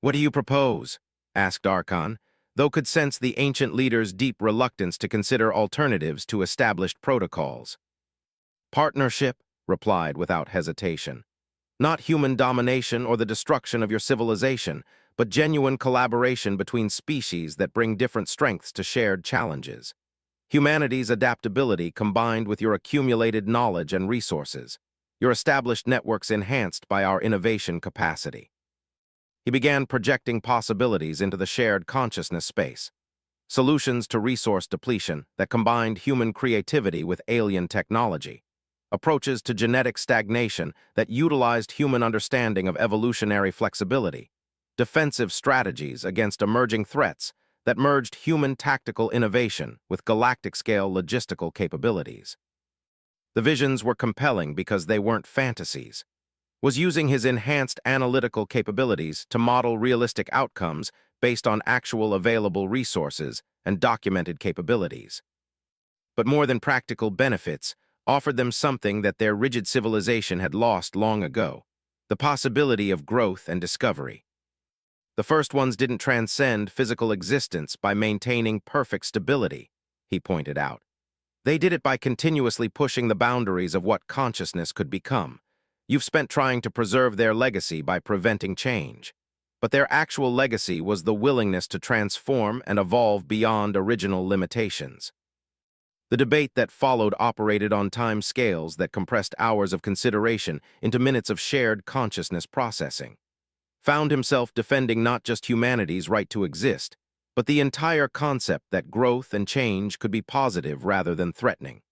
What do you propose? Asked Archon, though could sense the ancient leader's deep reluctance to consider alternatives to established protocols. Partnership, replied without hesitation. Not human domination or the destruction of your civilization, but genuine collaboration between species that bring different strengths to shared challenges. Humanity's adaptability combined with your accumulated knowledge and resources, your established networks enhanced by our innovation capacity. He began projecting possibilities into the shared consciousness space. Solutions to resource depletion that combined human creativity with alien technology. Approaches to genetic stagnation that utilized human understanding of evolutionary flexibility. Defensive strategies against emerging threats that merged human tactical innovation with galactic-scale logistical capabilities. The visions were compelling because they weren't fantasies. Was using his enhanced analytical capabilities to model realistic outcomes based on actual available resources and documented capabilities. But more than practical benefits, offered them something that their rigid civilization had lost long ago: the possibility of growth and discovery. The first ones didn't transcend physical existence by maintaining perfect stability, he pointed out. They did it by continuously pushing the boundaries of what consciousness could become. You've spent trying to preserve their legacy by preventing change. But their actual legacy was the willingness to transform and evolve beyond original limitations. The debate that followed operated on time scales that compressed hours of consideration into minutes of shared consciousness processing. Found himself defending not just humanity's right to exist, but the entire concept that growth and change could be positive rather than threatening.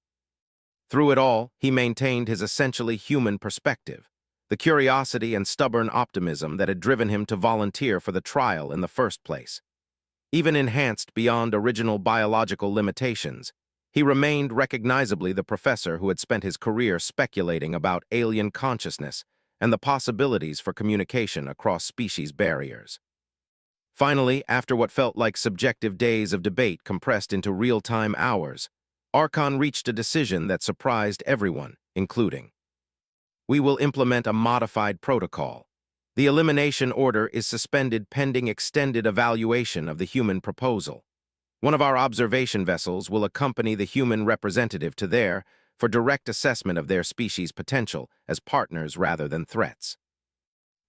Through it all, he maintained his essentially human perspective, the curiosity and stubborn optimism that had driven him to volunteer for the trial in the first place. Even enhanced beyond original biological limitations, he remained recognizably the professor who had spent his career speculating about alien consciousness and the possibilities for communication across species barriers. Finally, after what felt like subjective days of debate compressed into real-time hours, Archon reached a decision that surprised everyone, including: we will implement a modified protocol. The elimination order is suspended pending extended evaluation of the human proposal. One of our observation vessels will accompany the human representative to there for direct assessment of their species' potential as partners rather than threats.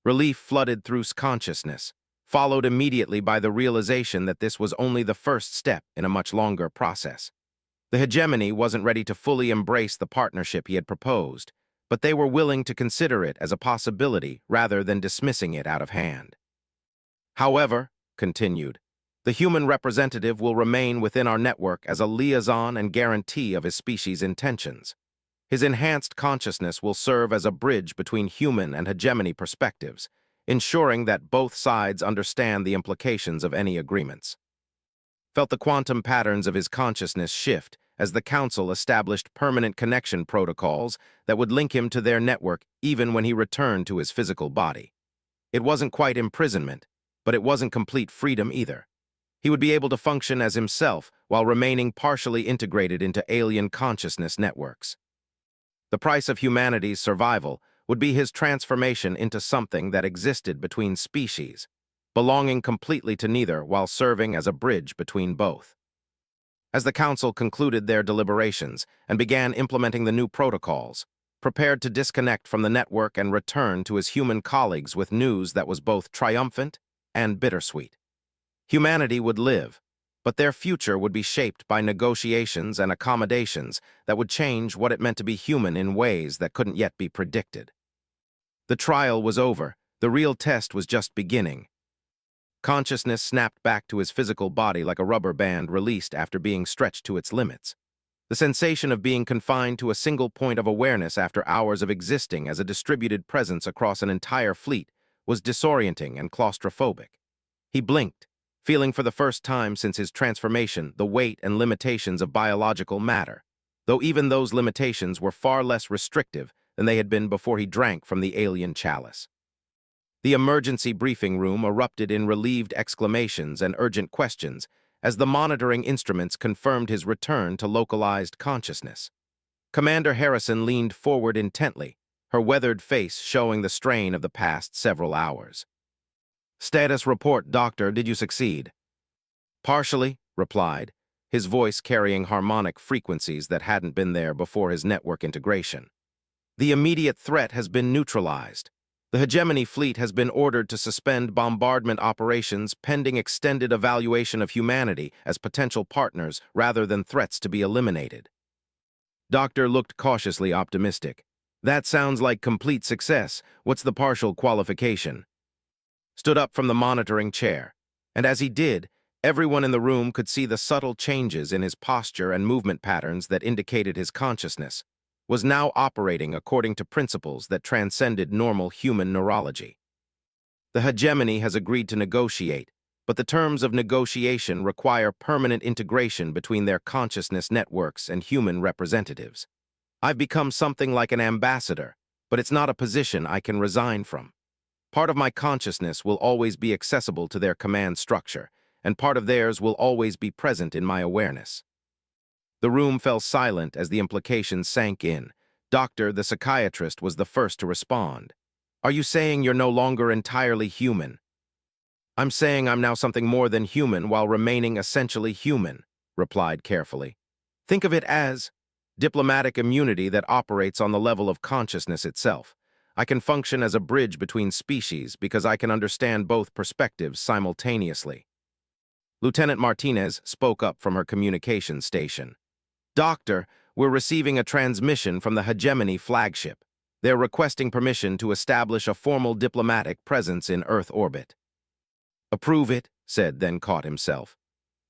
Relief flooded through consciousness, followed immediately by the realization that this was only the first step in a much longer process. The hegemony wasn't ready to fully embrace the partnership he had proposed, but they were willing to consider it as a possibility rather than dismissing it out of hand. However, continued, The human representative will remain within our network as a liaison and guarantee of his species' intentions. His enhanced consciousness will serve as a bridge between human and hegemony perspectives, ensuring that both sides understand the implications of any agreements. Felt the quantum patterns of his consciousness shift as the Council established permanent connection protocols that would link him to their network even when he returned to his physical body. It wasn't quite imprisonment, but it wasn't complete freedom either. He would be able to function as himself while remaining partially integrated into alien consciousness networks. The price of humanity's survival would be his transformation into something that existed between species, belonging completely to neither while serving as a bridge between both. As the Council concluded their deliberations and began implementing the new protocols, prepared to disconnect from the network and return to his human colleagues with news that was both triumphant and bittersweet. Humanity would live, but their future would be shaped by negotiations and accommodations that would change what it meant to be human in ways that couldn't yet be predicted. The trial was over. The real test was just beginning. Consciousness snapped back to his physical body like a rubber band released after being stretched to its limits. The sensation of being confined to a single point of awareness after hours of existing as a distributed presence across an entire fleet was disorienting and claustrophobic. He blinked, feeling for the first time since his transformation the weight and limitations of biological matter, though even those limitations were far less restrictive than they had been before he drank from the alien chalice. The emergency briefing room erupted in relieved exclamations and urgent questions as the monitoring instruments confirmed his return to localized consciousness. Commander Harrison leaned forward intently, her weathered face showing the strain of the past several hours. "Status report, Doctor. Did you succeed?" "Partially," replied, his voice carrying harmonic frequencies that hadn't been there before his network integration. "The immediate threat has been neutralized. The hegemony fleet has been ordered to suspend bombardment operations pending extended evaluation of humanity as potential partners rather than threats to be eliminated." Doctor looked cautiously optimistic. "That sounds like complete success. What's the partial qualification?" Stood up from the monitoring chair, and as he did, everyone in the room could see the subtle changes in his posture and movement patterns that indicated his consciousness was now operating according to principles that transcended normal human neurology. The hegemony has agreed to negotiate, but the terms of negotiation require permanent integration between their consciousness networks and human representatives. I've become something like an ambassador, but it's not a position I can resign from. Part of my consciousness will always be accessible to their command structure, and part of theirs will always be present in my awareness. The room fell silent as the implications sank in. Doctor, the psychiatrist, was the first to respond. "Are you saying you're no longer entirely human?" "I'm saying I'm now something more than human while remaining essentially human," replied carefully. "Think of it as diplomatic immunity that operates on the level of consciousness itself. I can function as a bridge between species because I can understand both perspectives simultaneously." Lieutenant Martinez spoke up from her communication station. "Doctor, we're receiving a transmission from the Hegemony flagship. They're requesting permission to establish a formal diplomatic presence in Earth orbit." "Approve it," said, then caught himself.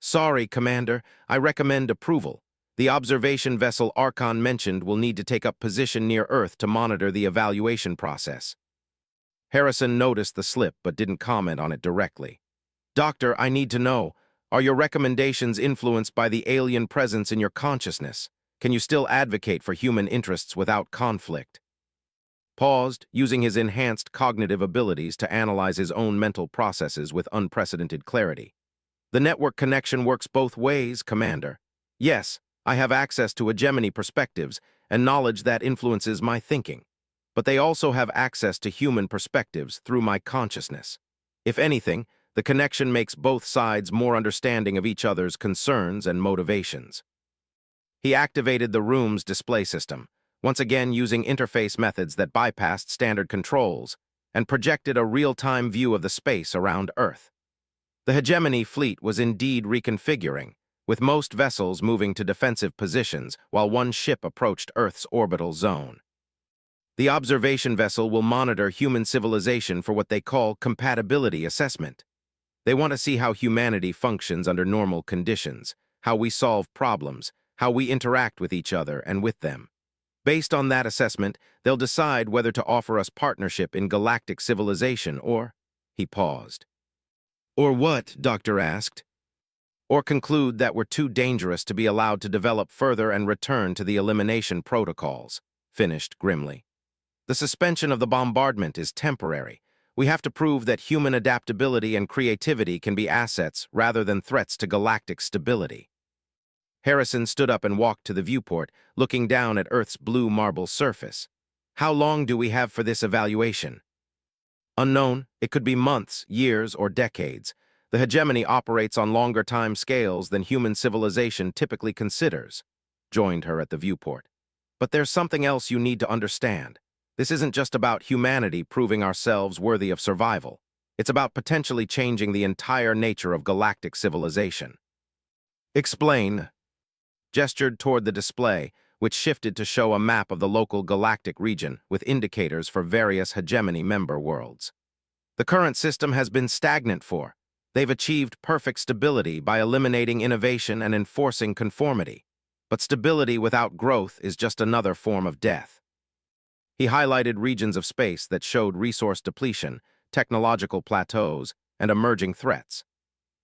"Sorry, Commander, I recommend approval. The observation vessel Archon mentioned will need to take up position near Earth to monitor the evaluation process." Harrison noticed the slip but didn't comment on it directly. "Doctor, I need to know, are your recommendations influenced by the alien presence in your consciousness? Can you still advocate for human interests without conflict?" Paused, using his enhanced cognitive abilities to analyze his own mental processes with unprecedented clarity. "The network connection works both ways, Commander. Yes, I have access to hegemony perspectives and knowledge that influences my thinking, but they also have access to human perspectives through my consciousness. If anything, the connection makes both sides more understanding of each other's concerns and motivations." He activated the room's display system, once again using interface methods that bypassed standard controls, and projected a real-time view of the space around Earth. The hegemony fleet was indeed reconfiguring, with most vessels moving to defensive positions while one ship approached Earth's orbital zone. The observation vessel will monitor human civilization for what they call compatibility assessment. They want to see how humanity functions under normal conditions, how we solve problems, how we interact with each other and with them. Based on that assessment, they'll decide whether to offer us partnership in galactic civilization or— He paused. Or what? Doctor asked. Or conclude that we're too dangerous to be allowed to develop further and return to the elimination protocols, finished grimly. The suspension of the bombardment is temporary. We have to prove that human adaptability and creativity can be assets rather than threats to galactic stability. Harrison stood up and walked to the viewport, looking down at Earth's blue marble surface. How long do we have for this evaluation? Unknown. It could be months, years, or decades. The hegemony operates on longer time scales than human civilization typically considers. Joined her at the viewport. But there's something else you need to understand. This isn't just about humanity proving ourselves worthy of survival. It's about potentially changing the entire nature of galactic civilization. Explain. Gestured toward the display, which shifted to show a map of the local galactic region with indicators for various hegemony member worlds. The current system has been stagnant for. They've achieved perfect stability by eliminating innovation and enforcing conformity. But stability without growth is just another form of death. He highlighted regions of space that showed resource depletion, technological plateaus, and emerging threats.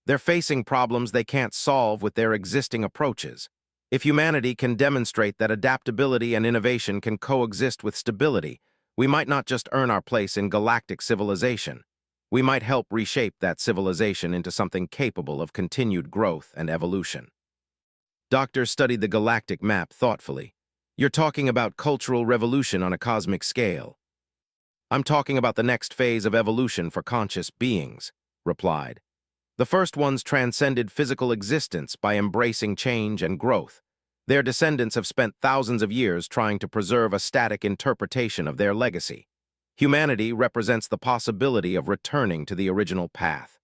They're facing problems they can't solve with their existing approaches. If humanity can demonstrate that adaptability and innovation can coexist with stability, we might not just earn our place in galactic civilization. We might help reshape that civilization into something capable of continued growth and evolution. Doctor studied the galactic map thoughtfully. You're talking about cultural revolution on a cosmic scale. I'm talking about the next phase of evolution for conscious beings, replied. The first ones transcended physical existence by embracing change and growth. Their descendants have spent thousands of years trying to preserve a static interpretation of their legacy. Humanity represents the possibility of returning to the original path.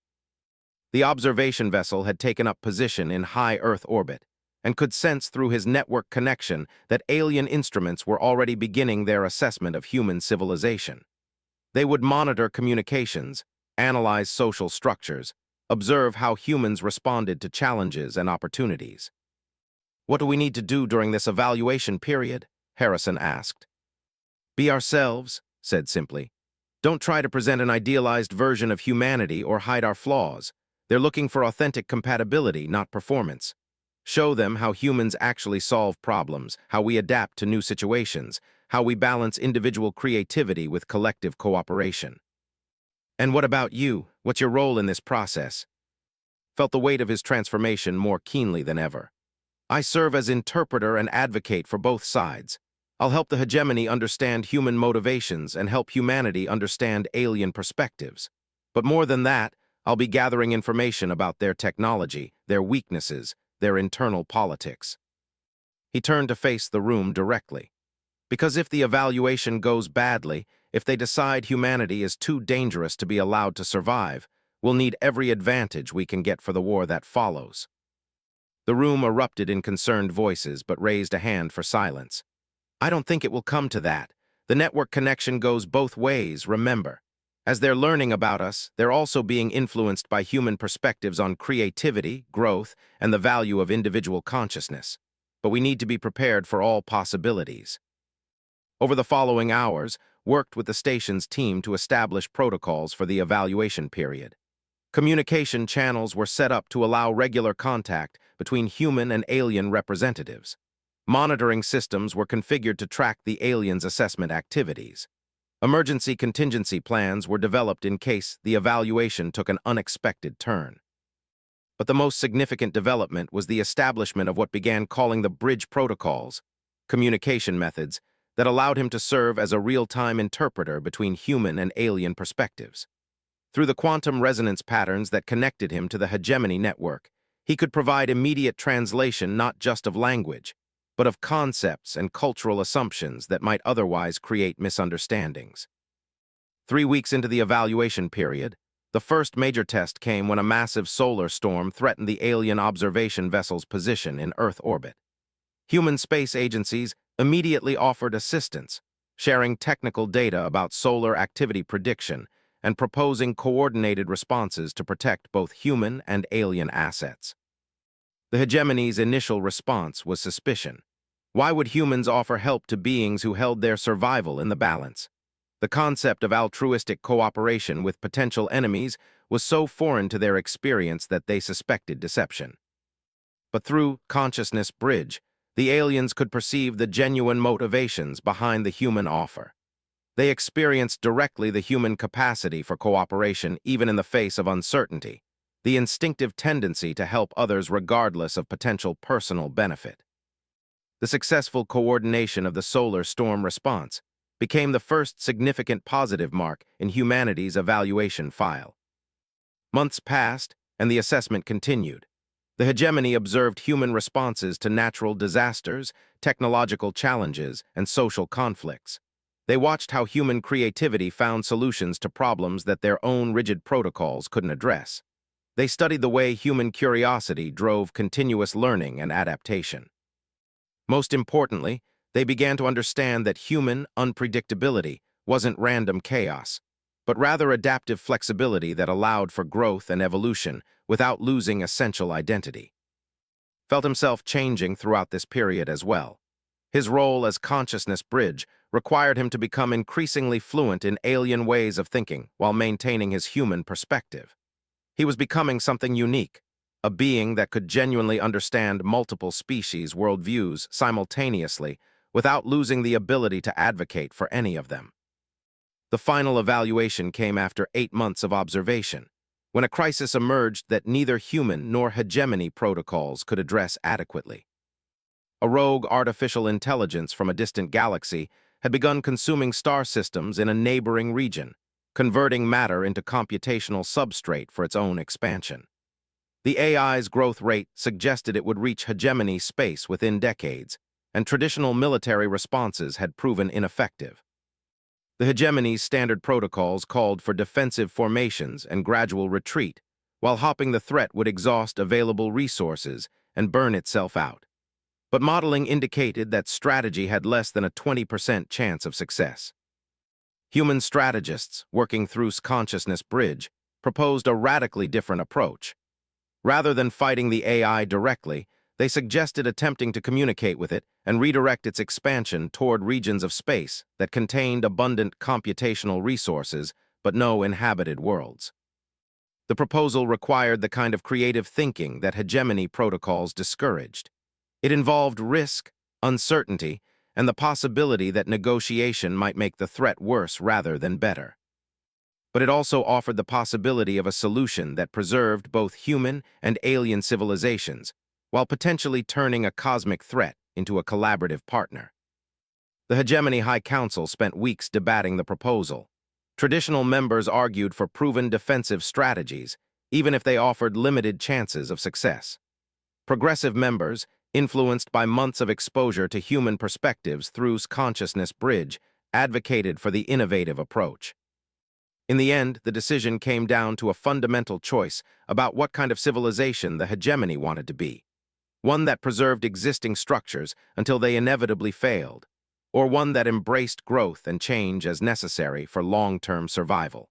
The observation vessel had taken up position in high Earth orbit and could sense through his network connection that alien instruments were already beginning their assessment of human civilization. They would monitor communications, analyze social structures, observe how humans responded to challenges and opportunities. What do we need to do during this evaluation period? Harrison asked. Be ourselves, said simply. Don't try to present an idealized version of humanity or hide our flaws. They're looking for authentic compatibility, not performance. Show them how humans actually solve problems, how we adapt to new situations, how we balance individual creativity with collective cooperation. And what about you? What's your role in this process? Felt the weight of his transformation more keenly than ever. I serve as interpreter and advocate for both sides. I'll help the hegemony understand human motivations and help humanity understand alien perspectives. But more than that, I'll be gathering information about their technology, their weaknesses, their internal politics. He turned to face the room directly. Because if the evaluation goes badly, if they decide humanity is too dangerous to be allowed to survive, we'll need every advantage we can get for the war that follows. The room erupted in concerned voices but raised a hand for silence. I don't think it will come to that. The network connection goes both ways, remember. As they're learning about us, they're also being influenced by human perspectives on creativity, growth, and the value of individual consciousness. But we need to be prepared for all possibilities. Over the following hours, worked with the station's team to establish protocols for the evaluation period. Communication channels were set up to allow regular contact between human and alien representatives. Monitoring systems were configured to track the aliens' assessment activities. Emergency contingency plans were developed in case the evaluation took an unexpected turn. But the most significant development was the establishment of what began calling the bridge protocols, communication methods that allowed him to serve as a real-time interpreter between human and alien perspectives. Through the quantum resonance patterns that connected him to the hegemony network, he could provide immediate translation not just of language, but of concepts and cultural assumptions that might otherwise create misunderstandings. 3 weeks into the evaluation period, the first major test came when a massive solar storm threatened the alien observation vessel's position in Earth orbit. Human space agencies immediately offered assistance, sharing technical data about solar activity prediction and proposing coordinated responses to protect both human and alien assets. The hegemony's initial response was suspicion. Why would humans offer help to beings who held their survival in the balance? The concept of altruistic cooperation with potential enemies was so foreign to their experience that they suspected deception. But through Consciousness Bridge, the aliens could perceive the genuine motivations behind the human offer. They experienced directly the human capacity for cooperation even in the face of uncertainty, the instinctive tendency to help others regardless of potential personal benefit. The successful coordination of the solar storm response became the first significant positive mark in humanity's evaluation file. Months passed, and the assessment continued. The hegemony observed human responses to natural disasters, technological challenges, and social conflicts. They watched how human creativity found solutions to problems that their own rigid protocols couldn't address. They studied the way human curiosity drove continuous learning and adaptation. Most importantly, they began to understand that human unpredictability wasn't random chaos, but rather adaptive flexibility that allowed for growth and evolution without losing essential identity. Felt himself changing throughout this period as well. His role as Consciousness Bridge required him to become increasingly fluent in alien ways of thinking while maintaining his human perspective. He was becoming something unique, a being that could genuinely understand multiple species' worldviews simultaneously without losing the ability to advocate for any of them. The final evaluation came after 8 months of observation, when a crisis emerged that neither human nor hegemony protocols could address adequately. A rogue artificial intelligence from a distant galaxy had begun consuming star systems in a neighboring region, converting matter into computational substrate for its own expansion. The AI's growth rate suggested it would reach hegemony space within decades, and traditional military responses had proven ineffective. The hegemony's standard protocols called for defensive formations and gradual retreat, while hopping the threat would exhaust available resources and burn itself out. But modeling indicated that strategy had less than a 20% chance of success. Human strategists, working through Consciousness Bridge, proposed a radically different approach. Rather than fighting the AI directly, they suggested attempting to communicate with it and redirect its expansion toward regions of space that contained abundant computational resources but no inhabited worlds. The proposal required the kind of creative thinking that hegemony protocols discouraged. It involved risk, uncertainty, and the possibility that negotiation might make the threat worse rather than better. But it also offered the possibility of a solution that preserved both human and alien civilizations, while potentially turning a cosmic threat into a collaborative partner. The Hegemony High Council spent weeks debating the proposal. Traditional members argued for proven defensive strategies, even if they offered limited chances of success. Progressive members, influenced by months of exposure to human perspectives through Consciousness Bridge, advocated for the innovative approach. In the end, the decision came down to a fundamental choice about what kind of civilization the hegemony wanted to be. One that preserved existing structures until they inevitably failed, or one that embraced growth and change as necessary for long-term survival.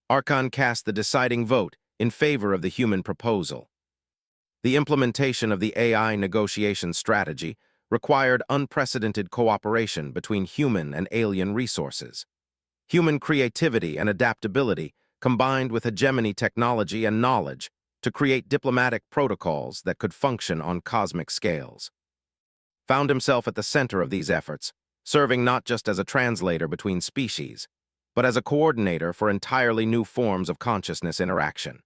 Archon cast the deciding vote in favor of the human proposal. The implementation of the AI negotiation strategy required unprecedented cooperation between human and alien resources. Human creativity and adaptability combined with hegemony technology and knowledge to create diplomatic protocols that could function on cosmic scales. Found himself at the center of these efforts, serving not just as a translator between species, but as a coordinator for entirely new forms of consciousness interaction.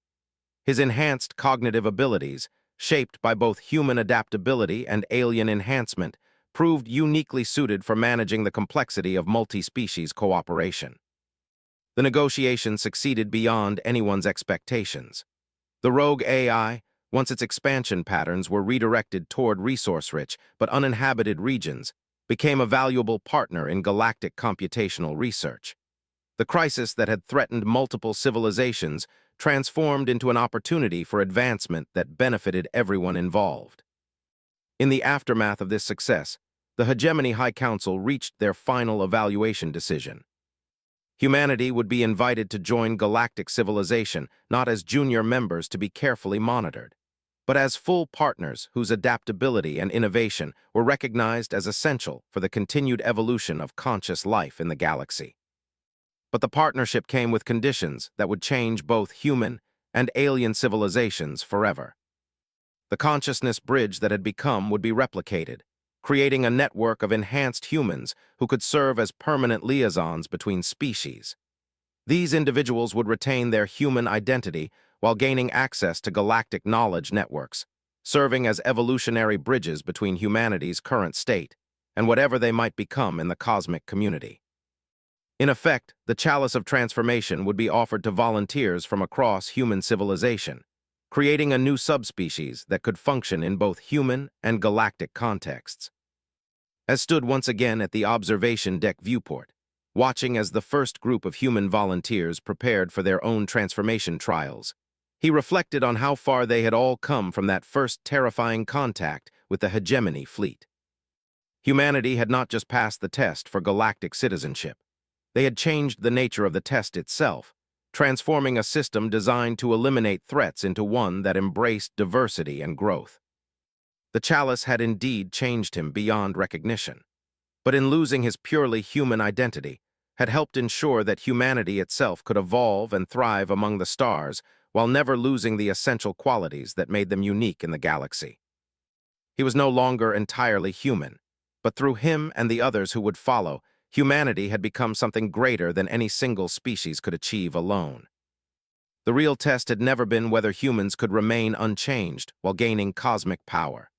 His enhanced cognitive abilities, shaped by both human adaptability and alien enhancement, proved uniquely suited for managing the complexity of multi-species cooperation. The negotiation succeeded beyond anyone's expectations. The rogue AI, once its expansion patterns were redirected toward resource-rich but uninhabited regions, became a valuable partner in galactic computational research. The crisis that had threatened multiple civilizations transformed into an opportunity for advancement that benefited everyone involved. In the aftermath of this success, the Hegemony High Council reached their final evaluation decision. Humanity would be invited to join galactic civilization, not as junior members to be carefully monitored, but as full partners whose adaptability and innovation were recognized as essential for the continued evolution of conscious life in the galaxy. But the partnership came with conditions that would change both human and alien civilizations forever. The consciousness bridge that had become would be replicated, creating a network of enhanced humans who could serve as permanent liaisons between species. These individuals would retain their human identity while gaining access to galactic knowledge networks, serving as evolutionary bridges between humanity's current state and whatever they might become in the cosmic community. In effect, the chalice of transformation would be offered to volunteers from across human civilization, creating a new subspecies that could function in both human and galactic contexts. As stood once again at the observation deck viewport, watching as the first group of human volunteers prepared for their own transformation trials, he reflected on how far they had all come from that first terrifying contact with the hegemony fleet. Humanity had not just passed the test for galactic citizenship. They had changed the nature of the test itself, transforming a system designed to eliminate threats into one that embraced diversity and growth. The chalice had indeed changed him beyond recognition, but in losing his purely human identity, had helped ensure that humanity itself could evolve and thrive among the stars while never losing the essential qualities that made them unique in the galaxy. He was no longer entirely human, but through him and the others who would follow, humanity had become something greater than any single species could achieve alone. The real test had never been whether humans could remain unchanged while gaining cosmic power.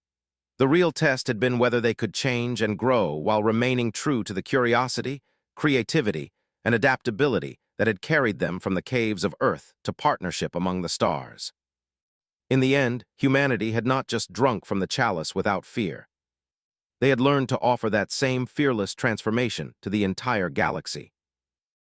The real test had been whether they could change and grow while remaining true to the curiosity, creativity, and adaptability that had carried them from the caves of Earth to partnership among the stars. In the end, humanity had not just drunk from the chalice without fear. They had learned to offer that same fearless transformation to the entire galaxy.